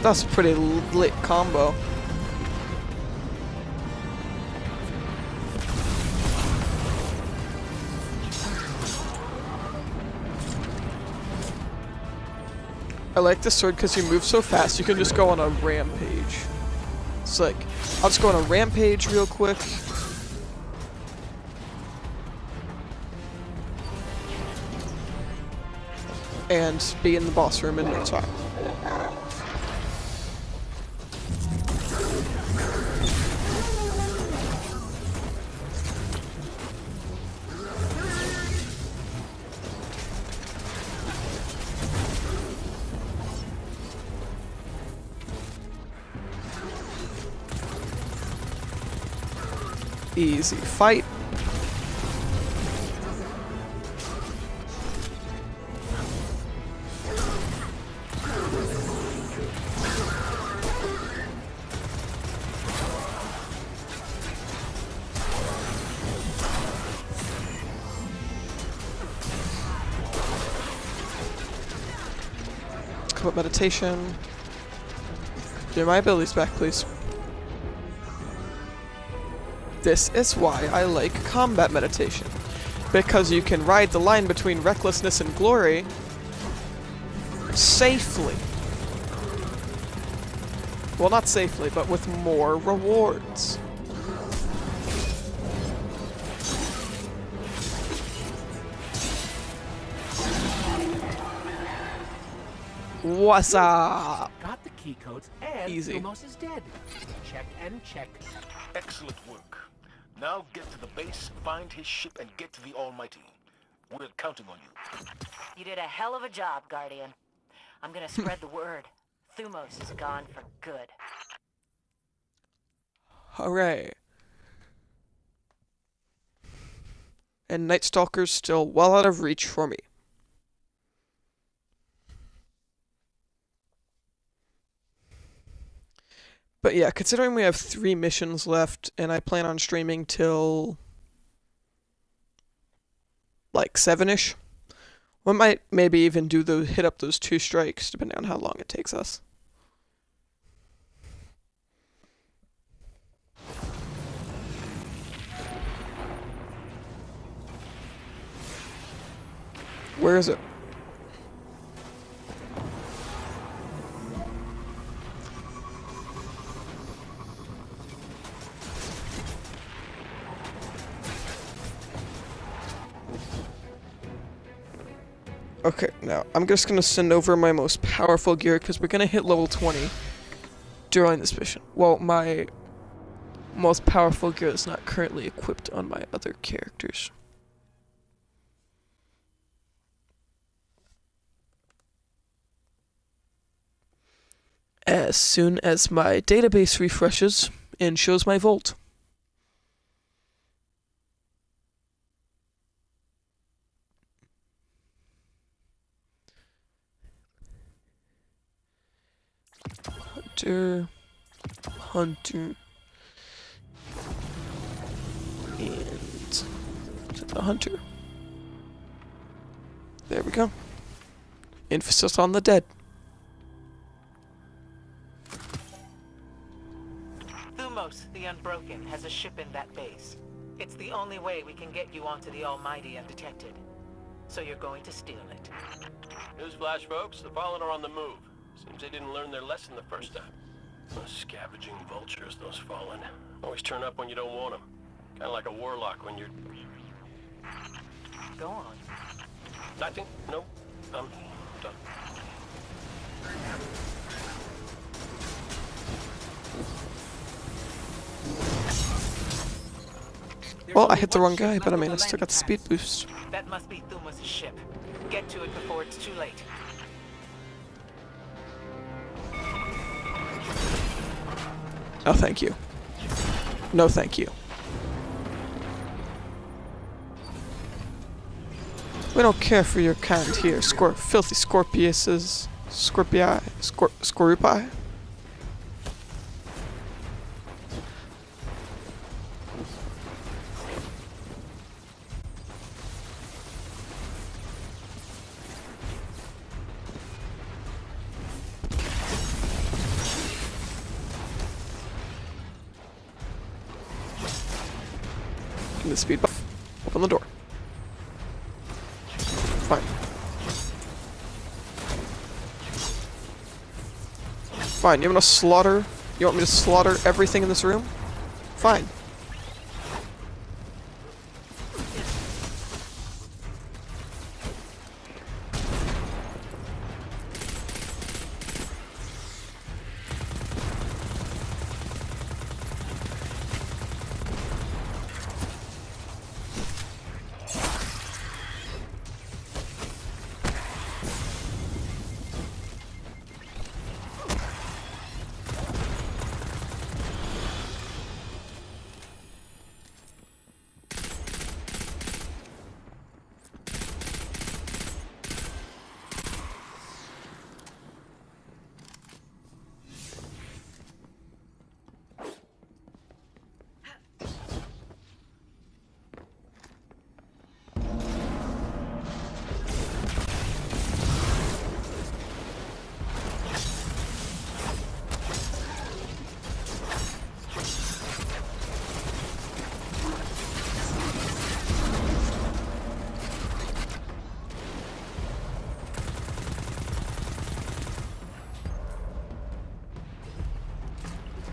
That's a pretty lit combo. I like this sword because you move so fast, you can just go on a rampage. It's like, I'll just go on a rampage real quick. And be in the boss room in no time. Easy fight. Combat meditation. Give my abilities back, please. This is why I like combat meditation. Because you can ride the line between recklessness and glory safely. Well, not safely, but with more rewards. What's up? Got the key codes and Easy. Thumos is dead. Check and check. Excellent work. Now get to the base, find his ship, and get to the Almighty. We're counting on you. You did a hell of a job, Guardian. I'm gonna spread the word. Thumos is gone for good. Hooray. And Night Stalker's still well out of reach for me. But yeah, considering we have 3 missions left, and I plan on streaming till like 7-ish, we might maybe even do hit up those 2 strikes, depending on how long it takes us. Where is it? Okay, now I'm just gonna send over my most powerful gear because we're gonna hit level 20 during this mission. Well, my most powerful gear is not currently equipped on my other characters. As soon as my database refreshes and shows my Volt. Hunter, and the Hunter. There we go. Emphasis on the dead. Thumos, the Unbroken, has a ship in that base. It's the only way we can get you onto the Almighty undetected. So you're going to steal it. Newsflash, folks. The Fallen are on the move. Seems they didn't learn their lesson the first time. Those scavenging vultures, those Fallen. Always turn up when you don't want them. Kind of like a warlock when you're... Go on. Nothing? No. I'm done. Well, I hit the wrong guy, but I mean, I still got the speed boost. That must be Thumos' ship. Get to it before it's too late. Oh, thank you. No, thank you. We don't care for your kind here, filthy Scorpiuses. Scorupi? Give me the speed buff. Open the door. Fine. Fine, you want to slaughter? You want me to slaughter everything in this room? Fine.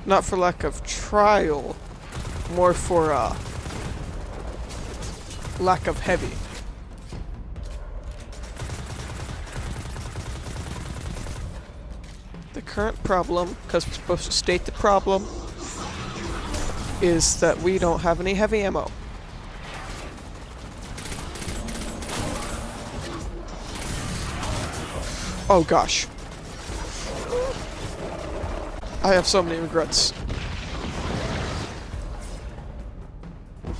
Not for lack of trial, more for lack of heavy. The current problem, because we're supposed to state the problem, is that we don't have any heavy ammo. Oh gosh. I have so many regrets.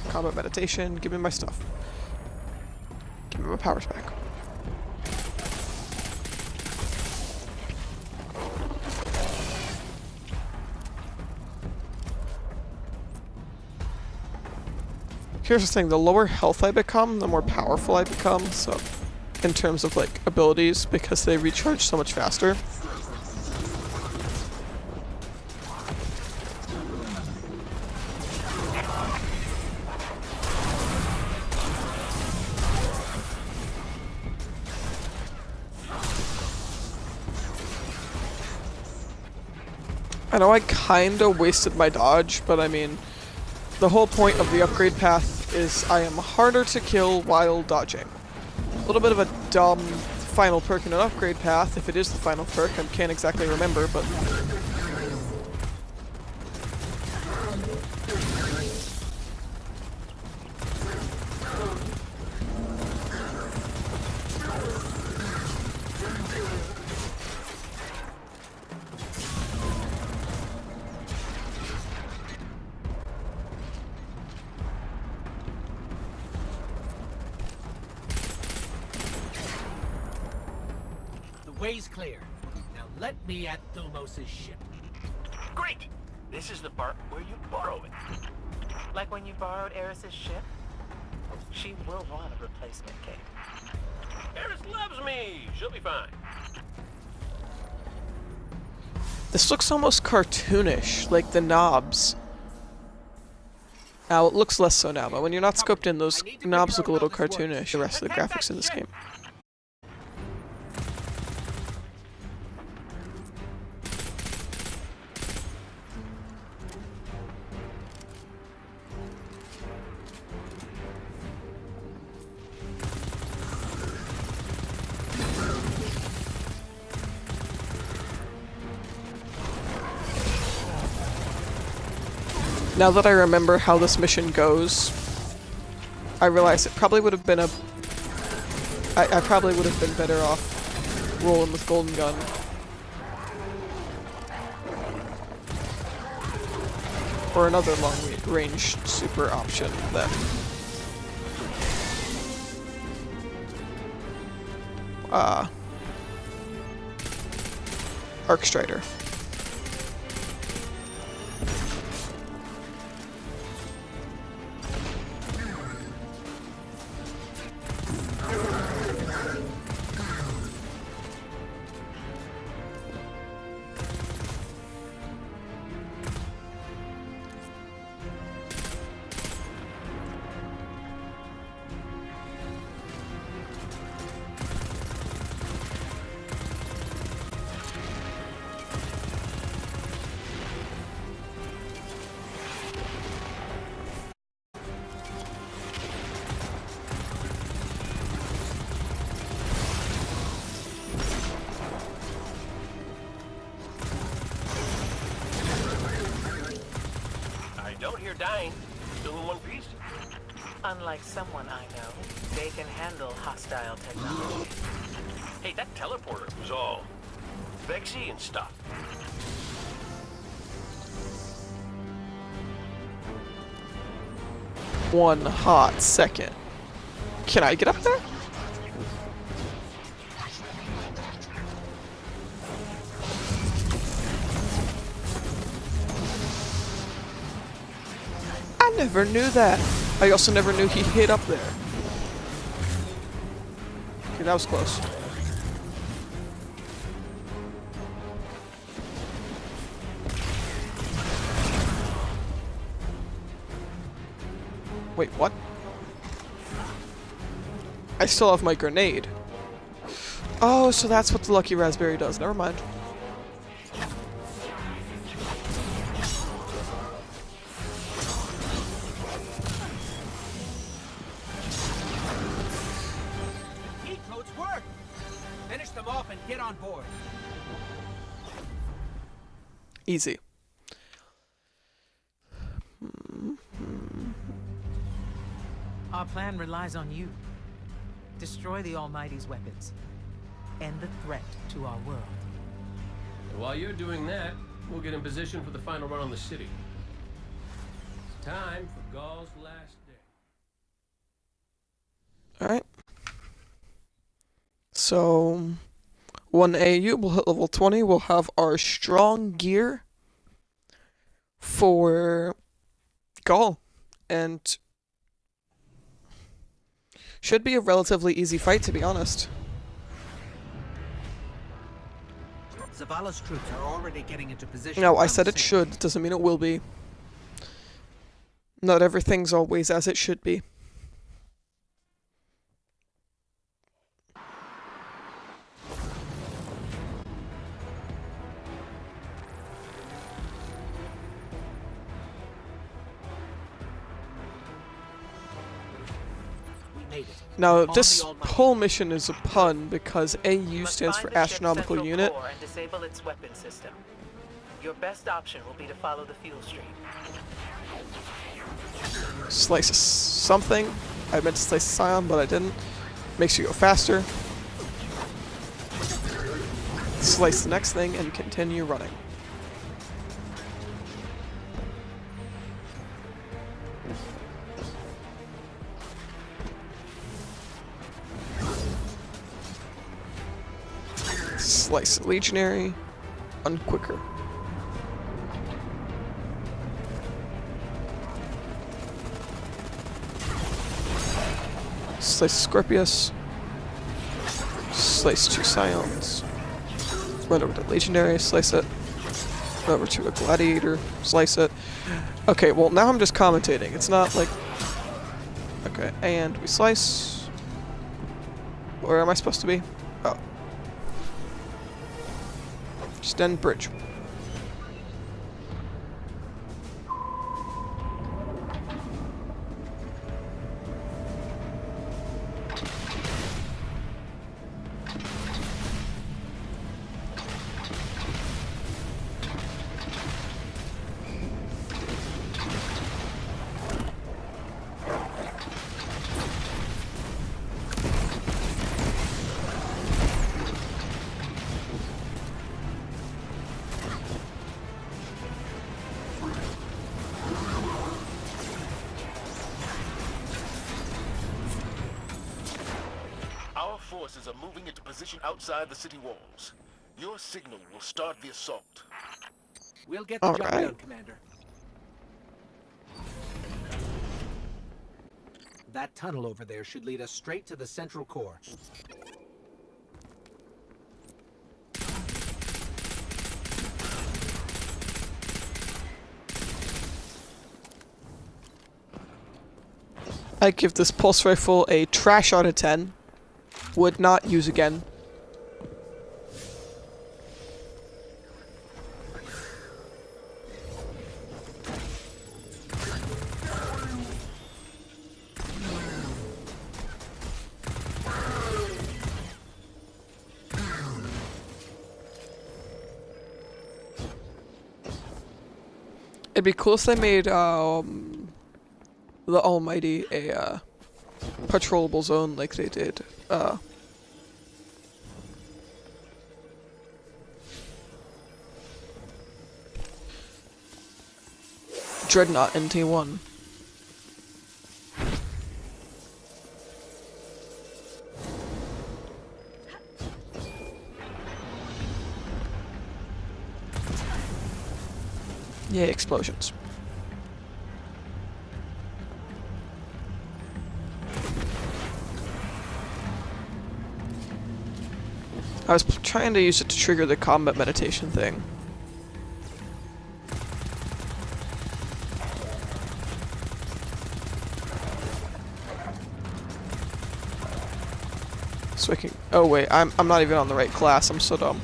Combat meditation, give me my stuff. Give me my powers back. Here's the thing, the lower health I become, the more powerful I become, so in terms of like abilities, because they recharge so much faster. I know I kinda wasted my dodge, but I mean, the whole point of the upgrade path is I am harder to kill while dodging. A little bit of a dumb final perk in an upgrade path, if it is the final perk, I can't exactly remember, but... Way's clear. Now let me at Thumos' ship. Great! This is the part where you borrow it. Like when you borrowed Eris's ship? She will want a replacement cape. Eris loves me! She'll be fine. This looks almost cartoonish, like the knobs. Now, it looks less so now, but when you're not scoped in, those knobs look a little cartoonish, the rest of the graphics in this game. Now that I remember how this mission goes, I realize it probably would have been a... I probably would have been better off rolling with Golden Gun. Or another long-range super option that... Arc Strider. Don't hear dying. Still in one piece? Unlike someone I know, they can handle hostile technology. Hey, that teleporter was all Vexy and stuff. One hot second. Can I get up there? I never knew that. I also never knew he hid up there. Okay, that was close. Wait, what? I still have my grenade. Oh, so that's what the Lucky Raspberry does. Never mind. on board. Easy. Our plan relies on you. Destroy the Almighty's weapons. End the threat to our world. And while you're doing that, we'll get in position for the final run on the city. It's time for Ghaul's last day. Alright. So, 1 AU will hit level 20. We'll have our strong gear for Ghaul. And should be a relatively easy fight, to be honest. Zavala's troops are already getting into position. No, I around said the it city. should. Doesn't mean it will be. Not everything's always as it should be. We made it. Now, On this the Almighty. whole mission is a pun because AU Must stands find for the ship's Astronomical central Unit. core and disable its weapon system. Your best option will be to follow the fuel stream. Slice something. I meant to slice Scion, but I didn't. Makes you go faster. Slice the next thing and continue running. Slice the Legionary. Unquicker. Slice Scorpius. Slice 2 Scions. Run over to Legionary, slice it. Run over to a Gladiator, slice it. Okay, well now I'm just commentating. It's not like... Okay, and we slice. Where am I supposed to be? Oh. Extend bridge. Our forces are moving into position outside the city walls. Your signal will start the assault. We'll get the All job right. done, Commander. That tunnel over there should lead us straight to the central core. I give this pulse rifle a trash out of 10. Would not use again. It'd be cool if they made the Almighty a patrollable zone like they did Dreadnought NT1. Yay, explosions. I was trying to use it to trigger the combat meditation thing. So I can... Oh wait, I'm not even on the right class, I'm so dumb.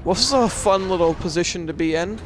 Well, this is a fun little position to be in.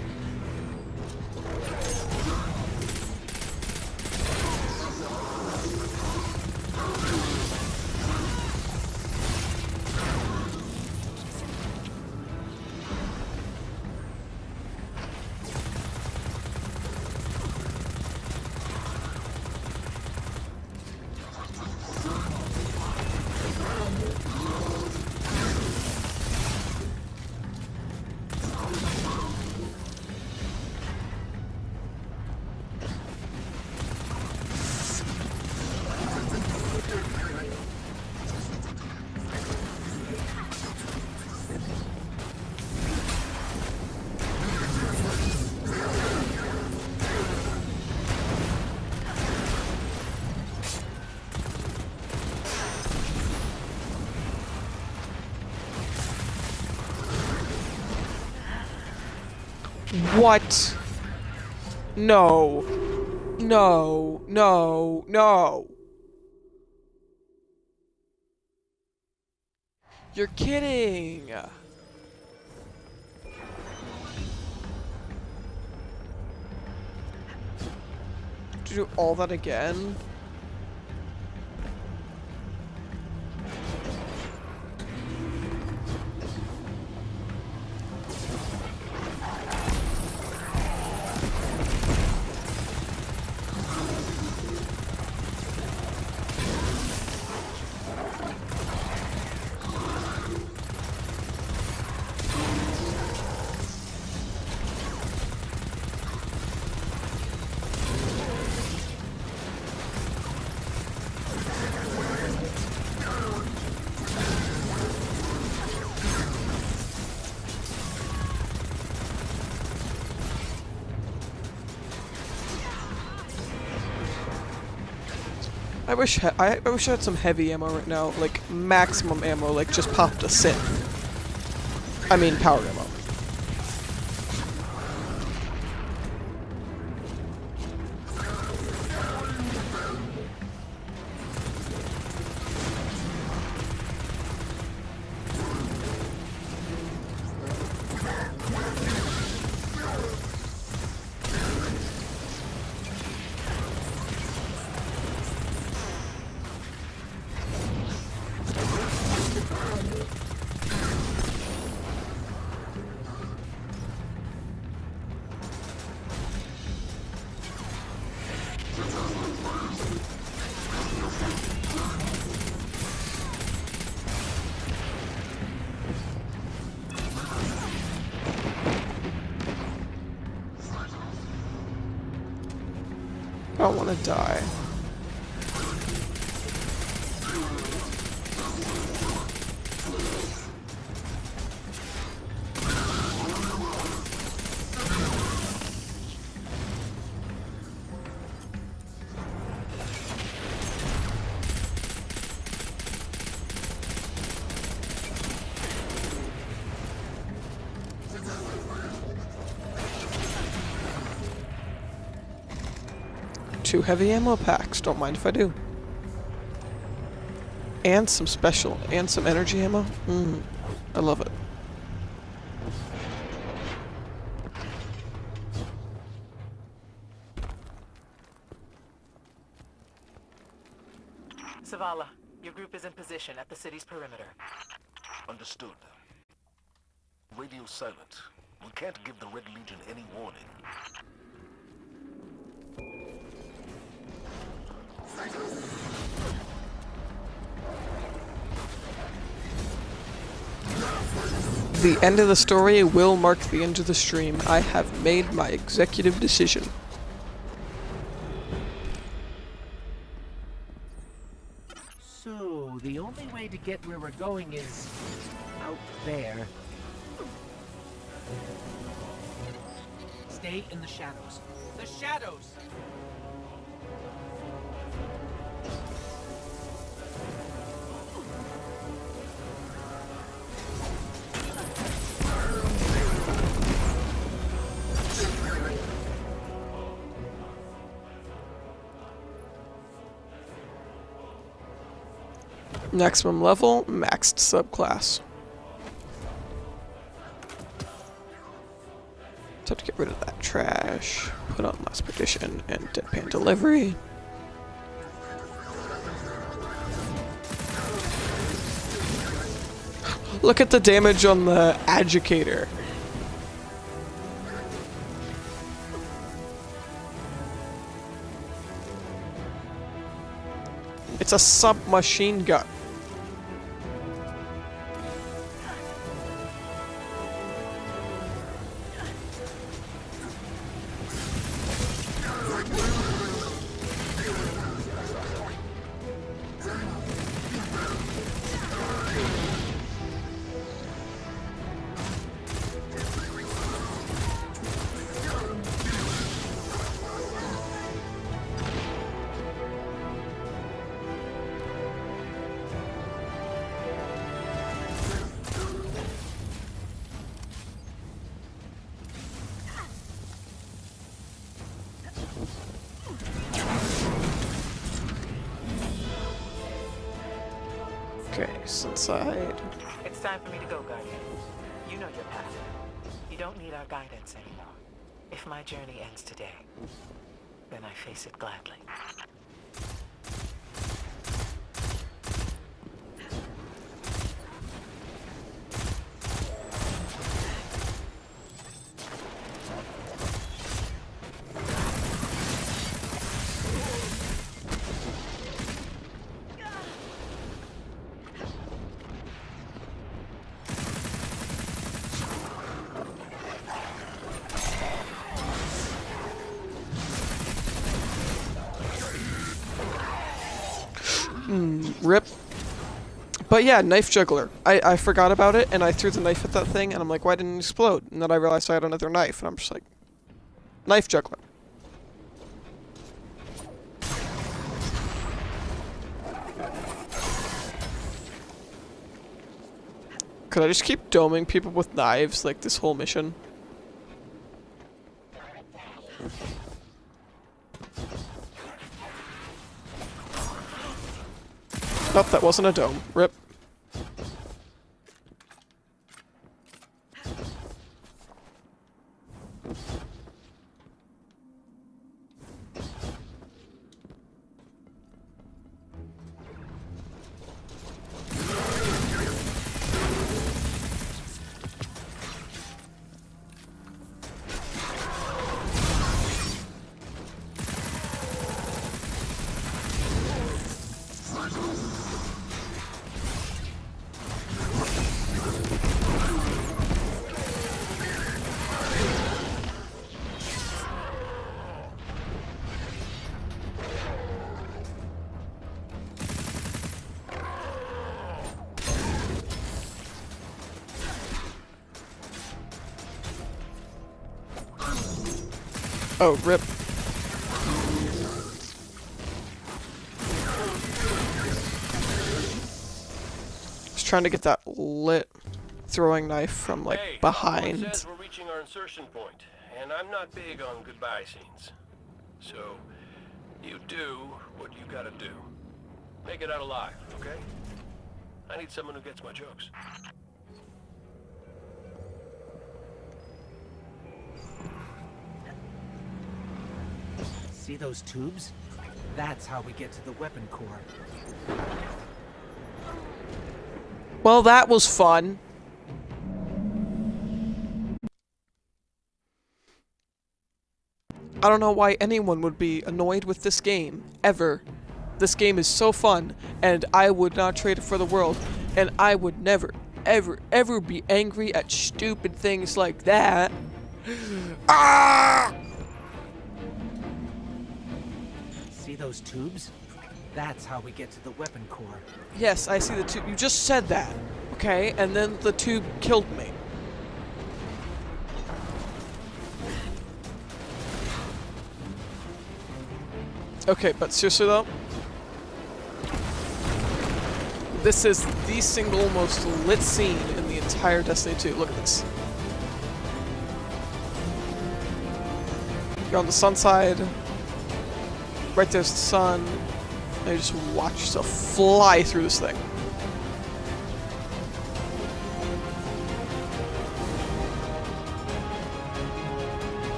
What? No. No. No. No. You're kidding. To do all that again? I wish I had some heavy ammo right now, like maximum ammo, like just popped a synth. I mean power ammo. I don't want to die. Two heavy ammo packs, don't mind if I do. And some special, and some energy ammo. I love it. Zavala, your group is in position at the city's perimeter. Understood. Radio silent. We can't give the Red Legion any warning. The end of the story will mark the end of the stream. I have made my executive decision. So, the only way to get where we're going is out there. Stay in the shadows. The shadows! Maximum level, maxed subclass. Time to get rid of that trash. Put on Last Partition and Deadpan Delivery. Look at the damage on the Agitator. It's a submachine gun. Okay, it's inside. It's time for me to go, Guardian. You know your path. You don't need our guidance anymore. If my journey ends today, then I face it gladly. Rip. But yeah, knife juggler. I forgot about it, and I threw the knife at that thing, and I'm like, why didn't it explode? And then I realized I had another knife, and I'm just like, knife juggler. Could I just keep doming people with knives, like, this whole mission? Nope, that wasn't a dome. Rip. Oh, rip. Just trying to get that lit throwing knife from, like, behind. Says we're reaching our insertion point, and I'm not big on goodbye scenes. So, you do what you gotta do. Make it out alive, okay? I need someone who gets my jokes. See those tubes? That's how we get to the weapon core. Well, that was fun. I don't know why anyone would be annoyed with this game, ever. This game is so fun, and I would not trade it for the world, and I would never, ever, ever be angry at stupid things like that. Ah! See those tubes? That's how we get to the weapon core. Yes, I see the tube. You just said that, okay? And then the tube killed me. Okay, but seriously though, this is the single most lit scene in the entire Destiny 2. Look at this. You're on the sun side. Right there's the sun. And you just watch yourself fly through this thing.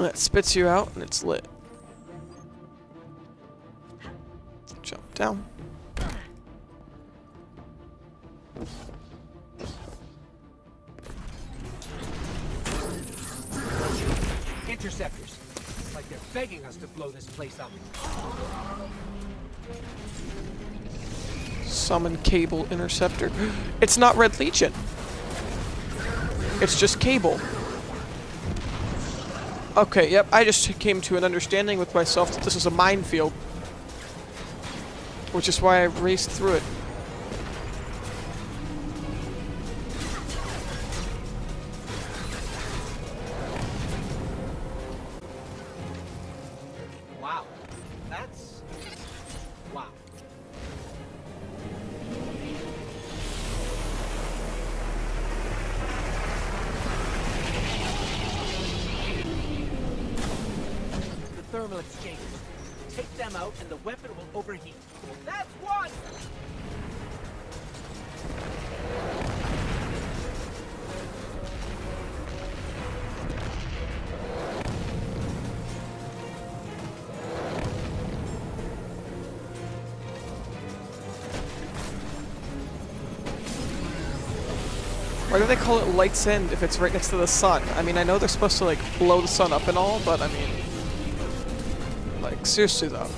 That spits you out and it's lit. Jump down. Interceptors. It's like they're begging us to blow this place up. Summon Cable Interceptor. It's not Red Legion. It's just Cable. Okay, yep, I just came to an understanding with myself that this is a minefield. Which is why I raced through it. Wow. That's... wow. The thermal exchangers. Take them out and the weapon will overheat. That's one! Why do they call it Light's End if it's right next to the sun? I mean, I know they're supposed to, like, blow the sun up and all, but I mean... like, seriously though.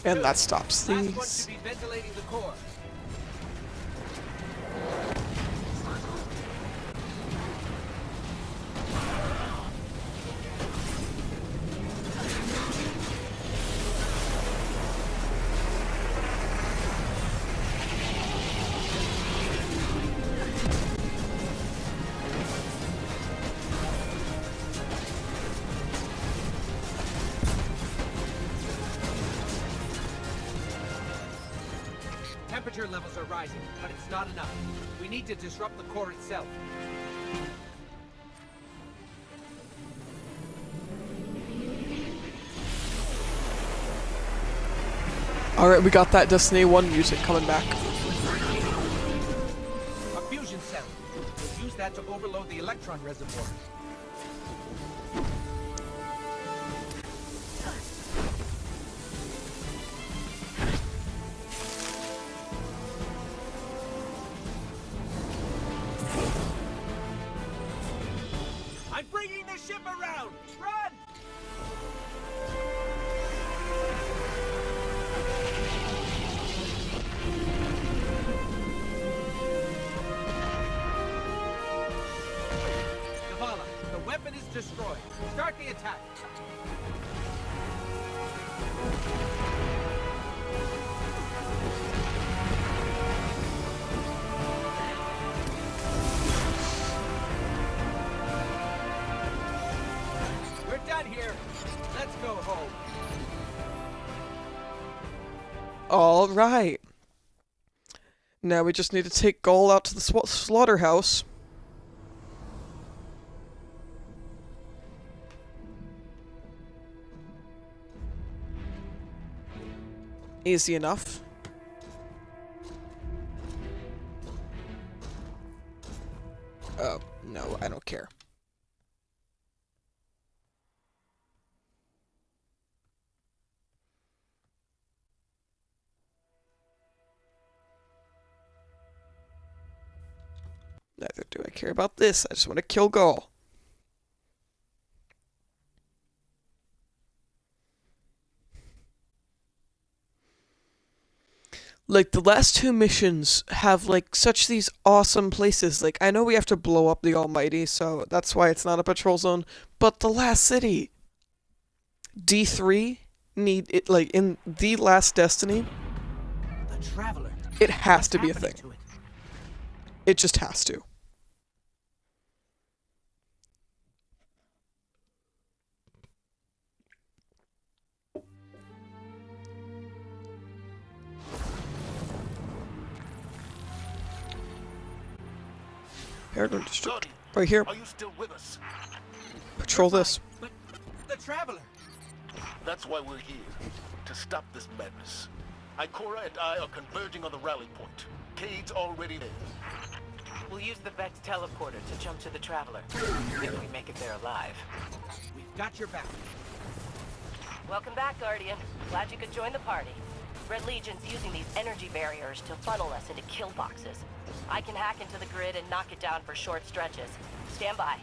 And that stops these. Last one should be ventilating the core. Temperature levels are rising, but it's not enough. We need to disrupt the core itself. Alright, we got that Destiny 1 music coming back. A fusion cell. We'll use that to overload the electron reservoir. I'm bringing the ship around! Run! Zavala, the weapon is destroyed. Start the attack. We're done here. Let's go home. Alright. Now we just need to take Gaul out to the slaughterhouse. Easy enough. Oh, no, I don't care. Neither do I care about this. I just want to kill Gaul. Like, the last two missions have, like, such these awesome places. Like, I know we have to blow up the Almighty, so that's why it's not a patrol zone. But the last city, D3, need it, like, in the last Destiny, The Traveler. it has What's to be a happening thing. to it? It just has to. Paragon District. Right here. Are you still with us? Patrol this. But the Traveler. That's why we're here. To stop this madness. Ikora and I are converging on the rally point. Cade's already there. We'll use the Vex teleporter to jump to the Traveler, if we make it there alive. We've got your back. Welcome back, Guardian. Glad you could join the party. Red Legion's using these energy barriers to funnel us into kill boxes. I can hack into the grid and knock it down for short stretches. Stand by.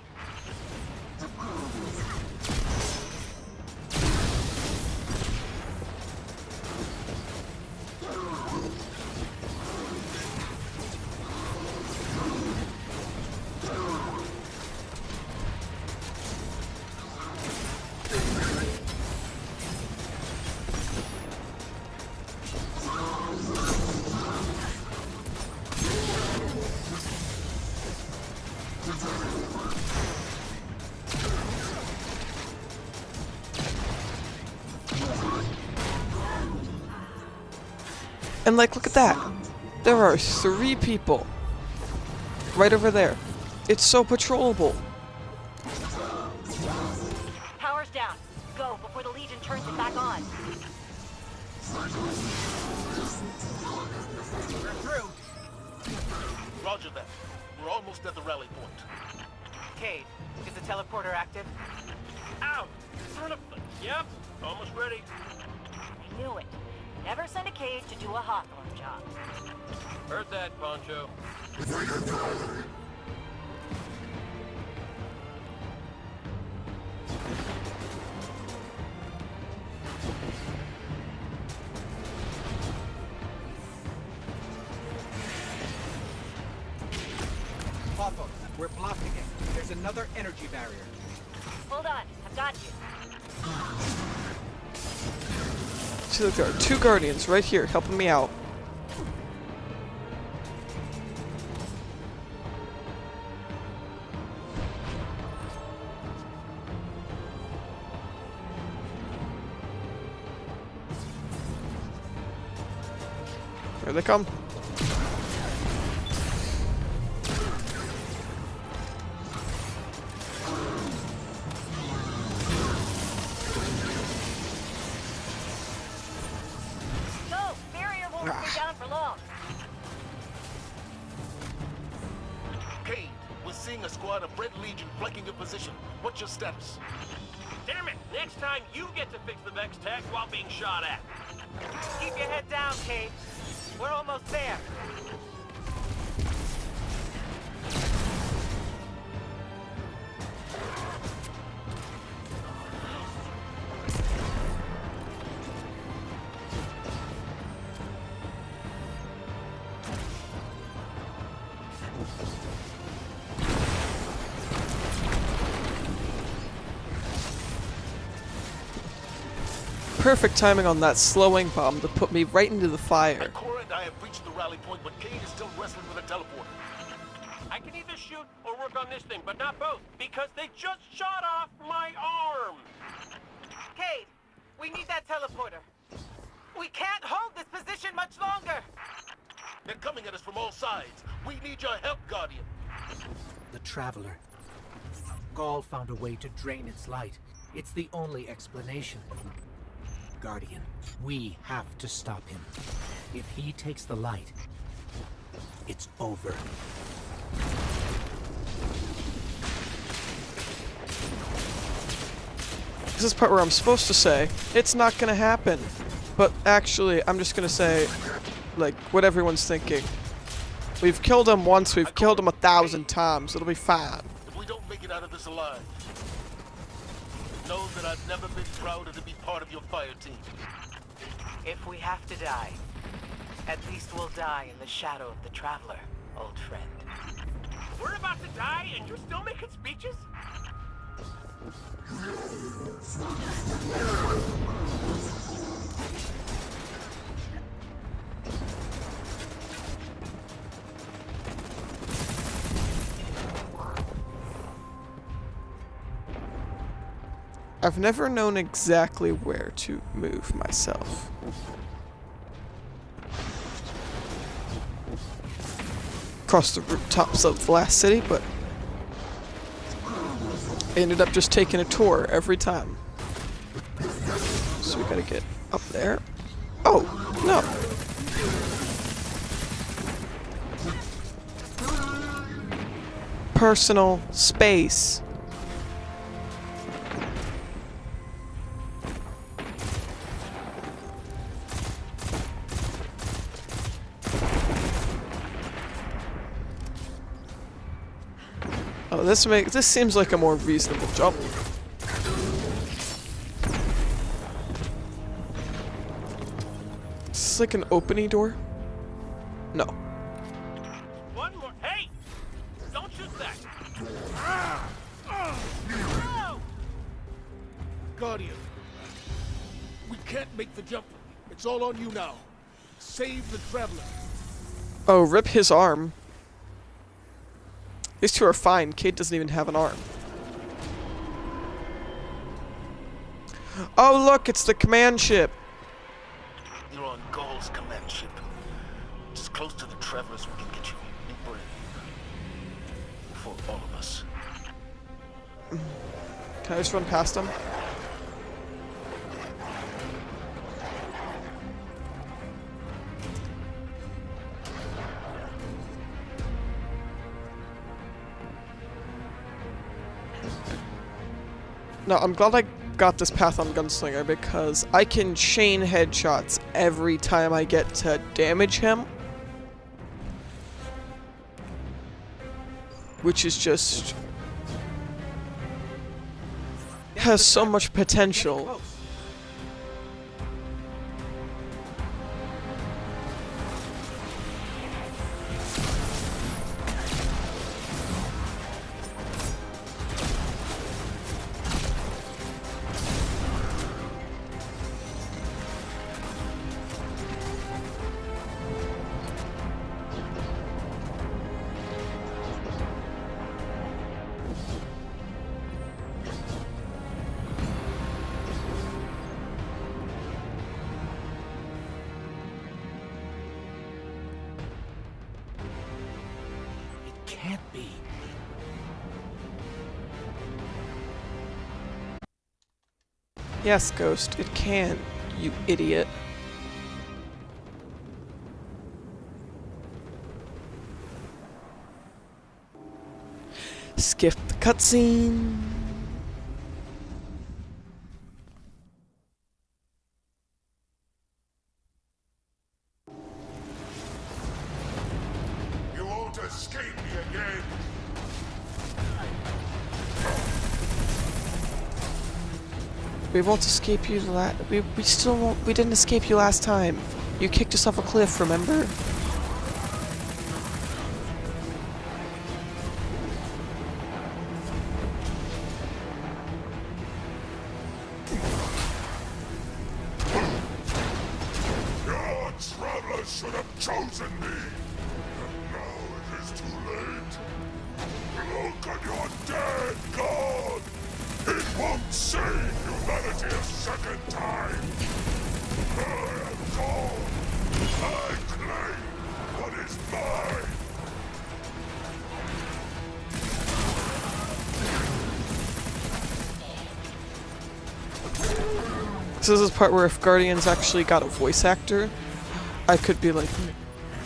And like, look at that. There are 3 people. Right over there. It's so patrollable. Power's down. Go before the Legion turns it back on. We're through. Roger that. We're almost at the rally point. Cade, is the teleporter active? Ow! Son of a... Yep, almost ready. I knew it. Never send a Cade to do a Hawthorne job. Heard that, Poncho. Hawthorne, we're blocking it. There's another energy barrier. Hold on, I've got you. So there are 2 Guardians right here helping me out. Here they come. Down for long. Cade, we're seeing a squad of Red Legion flanking your position. What's your status? Damn it! Next time you get to fix the Vex tech while being shot at. Keep your head down, Cade. We're almost there. Perfect timing on that slowing bomb to put me right into the fire. Ikora and I have reached the rally point, but Cade is still wrestling with a teleporter. I can either shoot or work on this thing, but not both, because they just shot off my arm! Cade, we need that teleporter. We can't hold this position much longer. They're coming at us from all sides. We need your help, Guardian. The Traveler. Gaul found a way to drain its light. It's the only explanation. Guardian, we have to stop him. If he takes the light, it's over. This is the part where I'm supposed to say, it's not gonna happen. But actually, I'm just gonna say, like, what everyone's thinking. We've killed him once, we've killed him 1,000 times, it'll be fine. If we don't make it out of this alive, know that I've never been prouder to be part of your fire team. If we have to die, at least we'll die in the shadow of the Traveler, old friend. We're about to die and you're still making speeches? I've never known exactly where to move myself. Across the rooftops of the last city, but I ended up just taking a tour every time. So we gotta get up there. Oh, no. Personal space. Oh, this seems like a more reasonable jump. Is this like an opening door? No. One more. Hey! Don't shoot that! Guardian, we can't make the jump. It's all on you now. Save the Traveler. Oh, rip his arm. These two are fine. Cade doesn't even have an arm. Oh, look, it's the command ship. You're on Gaul's command ship. As close to the Travelers we can get you. Be brave. For all of us. Can I just run past him? No, I'm glad I got this path on Gunslinger because I can chain headshots every time I get to damage him. Which is just... has so much potential. Can't be. Yes, Ghost, it can, you idiot. Skip the cutscene. You won't escape me again. We won't escape you we still won't. We didn't escape you last time. You kicked us off a cliff, remember? Your Travelers should have chosen me. And now it is too late. Look at your dead god. It won't save humanity a second time. I am gone. I claim what is mine. So this is the part where if Guardians actually got a voice actor, I could be like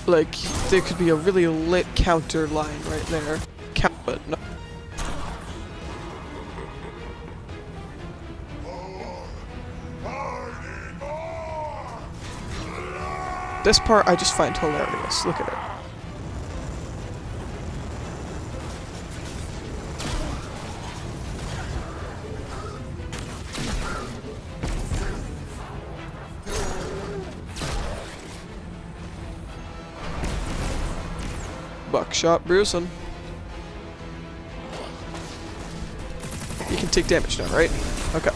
there could be a really lit counter line right there. But no. This part I just find hilarious. Look at it. Buckshot Brucein. You can take damage now, right? Okay.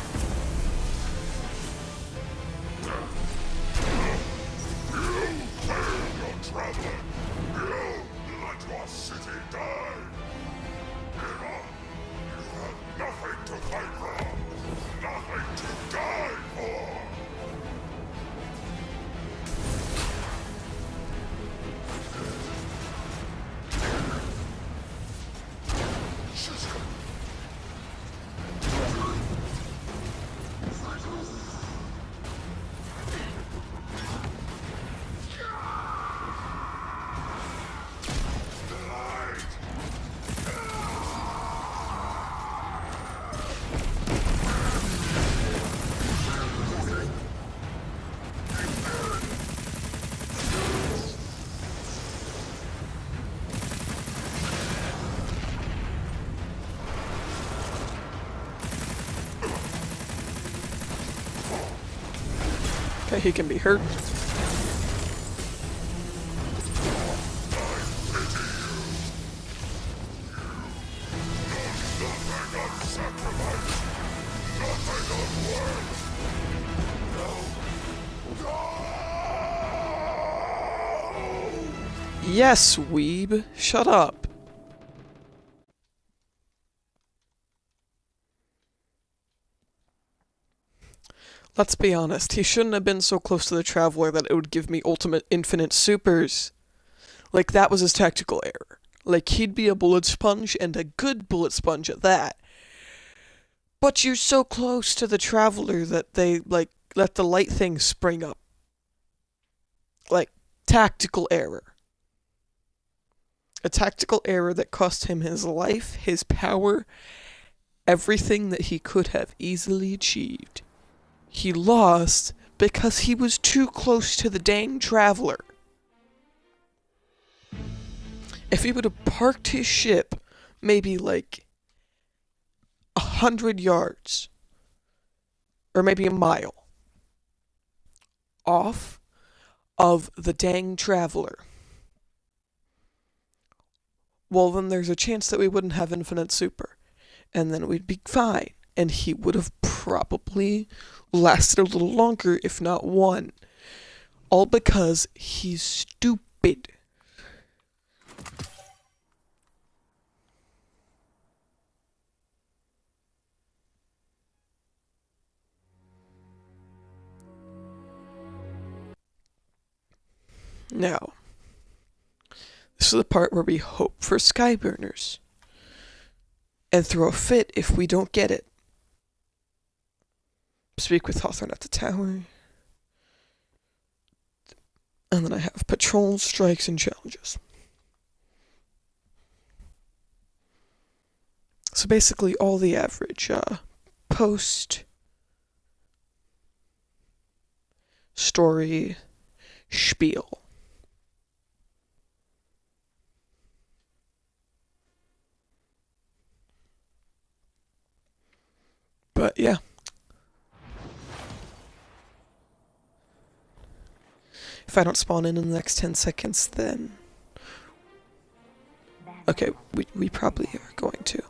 Okay, he can be hurt. Yes, weeb. Shut up. Let's be honest, he shouldn't have been so close to the Traveler that it would give me ultimate infinite supers. Like, that was his tactical error. Like, he'd be a bullet sponge, and a good bullet sponge at that. But you're so close to the Traveler that they, like, let the light thing spring up. Like, tactical error. A tactical error that cost him his life, his power, everything that he could have easily achieved. He lost because he was too close to the dang Traveler. If he would have parked his ship maybe like 100 yards, or maybe a mile, off of the dang Traveler, well, then there's a chance that we wouldn't have infinite super, and then we'd be fine, and he would have probably lasted a little longer, if not won. All because he's stupid. Now, this is the part where we hope for Skyburners and throw a fit if we don't get it. Speak with Hawthorne at the tower. And then I have patrols, strikes, and challenges. So basically all the average post, story, spiel. But yeah. If I don't spawn in the next 10 seconds, then... Okay, we probably are going to.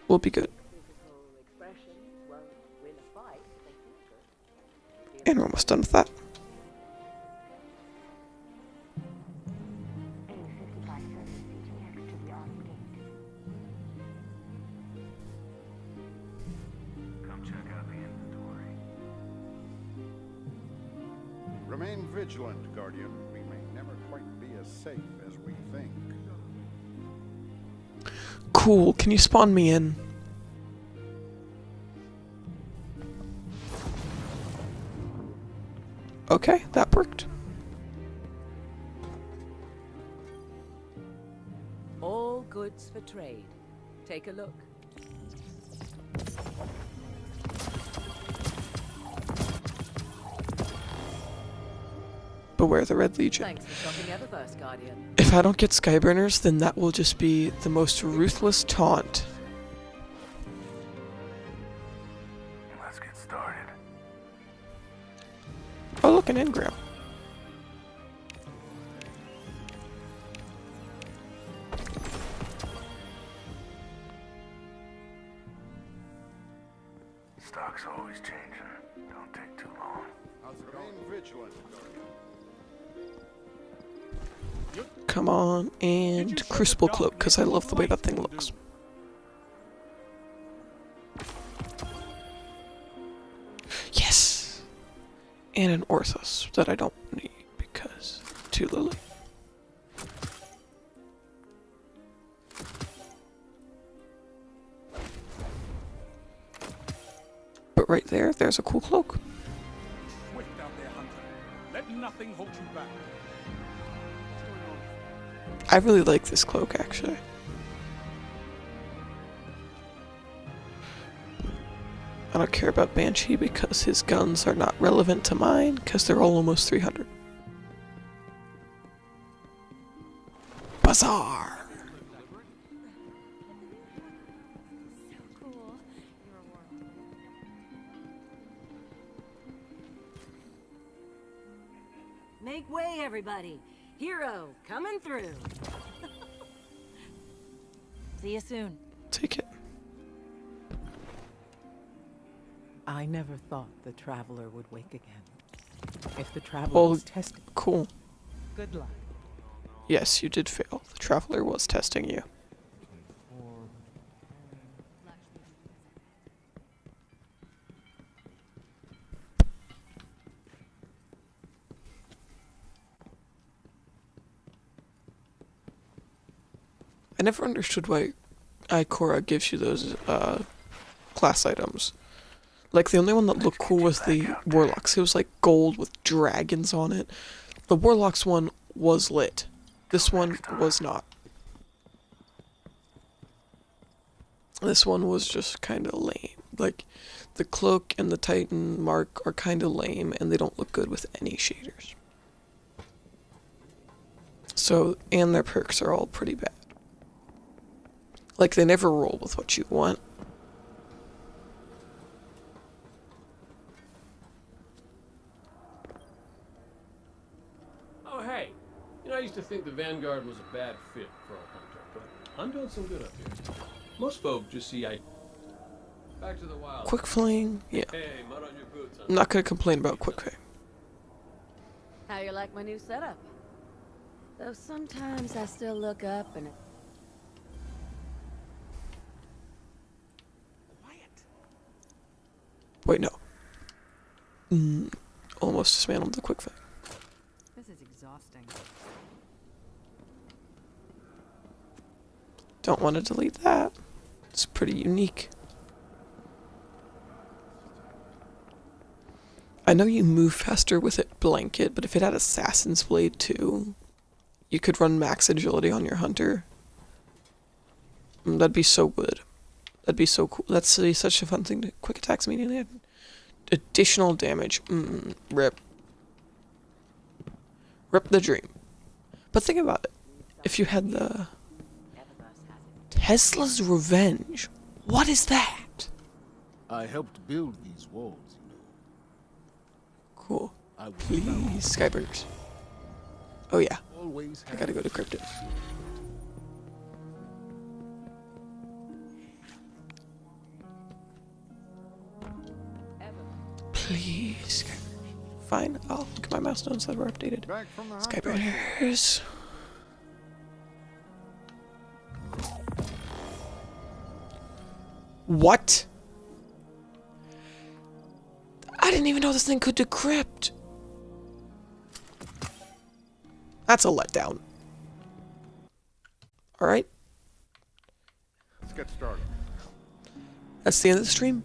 We'll be good. And we're almost done with that. Remain vigilant, Guardian. We may never quite be as safe as we think. Cool, can you spawn me in? Okay, that worked. All goods for trade. Take a look. Beware the Red Legion. Thanks for stopping Eververse, Guardian. If I don't get Skyburners, then that will just be the most ruthless taunt. Let's get started. Oh, look, an engram. Stock's always changing. Don't take too long. Remain vigilant, Guardian. Come on, and Crucible Cloak, because I love the way that thing looks. Yes! And an Orthos that I don't need, because too Lily. But right there, there's a cool cloak. Swift out there, Hunter. Let nothing hold you back. I really like this cloak, actually. I don't care about Banshee because his guns are not relevant to mine, because they're all almost 300. Bazaar! Make way, everybody. Hero, coming through. See you soon. Take it. I never thought the Traveler would wake again. If the Traveler was testing... Cool. Good luck. Yes, you did fail. The Traveler was testing you. I never understood why Ikora gives you those class items. Like, the only one that looked cool was the Warlocks. It was like gold with dragons on it. The Warlocks one was lit. This one was not. This one was just kind of lame. Like, the Cloak and the Titan mark are kind of lame, and they don't look good with any shaders. So, and their perks are all pretty bad. Like, they never roll with what you want. Oh, hey. You know, I used to think the Vanguard was a bad fit for a hunter, but I'm doing some good up here. Most folk just see back to the wild. Quick Fling, yeah. Hey, mud on your boots, huh? I'm not gonna complain about Quick Fling. How you like my new setup? Though sometimes I still look up and... Wait, no. Almost dismantled the Quick Fling. This is exhausting. Don't want to delete that. It's pretty unique. I know you move faster with it blanket, but if it had Assassin's Blade too, you could run max agility on your hunter. That'd be so good. That'd be so cool. That's such a fun thing to quick attacks immediately. Additional damage. Rip. Rip the dream. But think about it. If you had the Tesla's Revenge, what is that? I helped build these walls, you know. Cool. Please, Skyburners. Oh yeah. Always I gotta go to Crypto. Please, Skyburners. Fine, I'll look at my milestones that were updated. Skyburners. What? I didn't even know this thing could decrypt. That's a letdown. Alright. Let's get started. That's the end of the stream.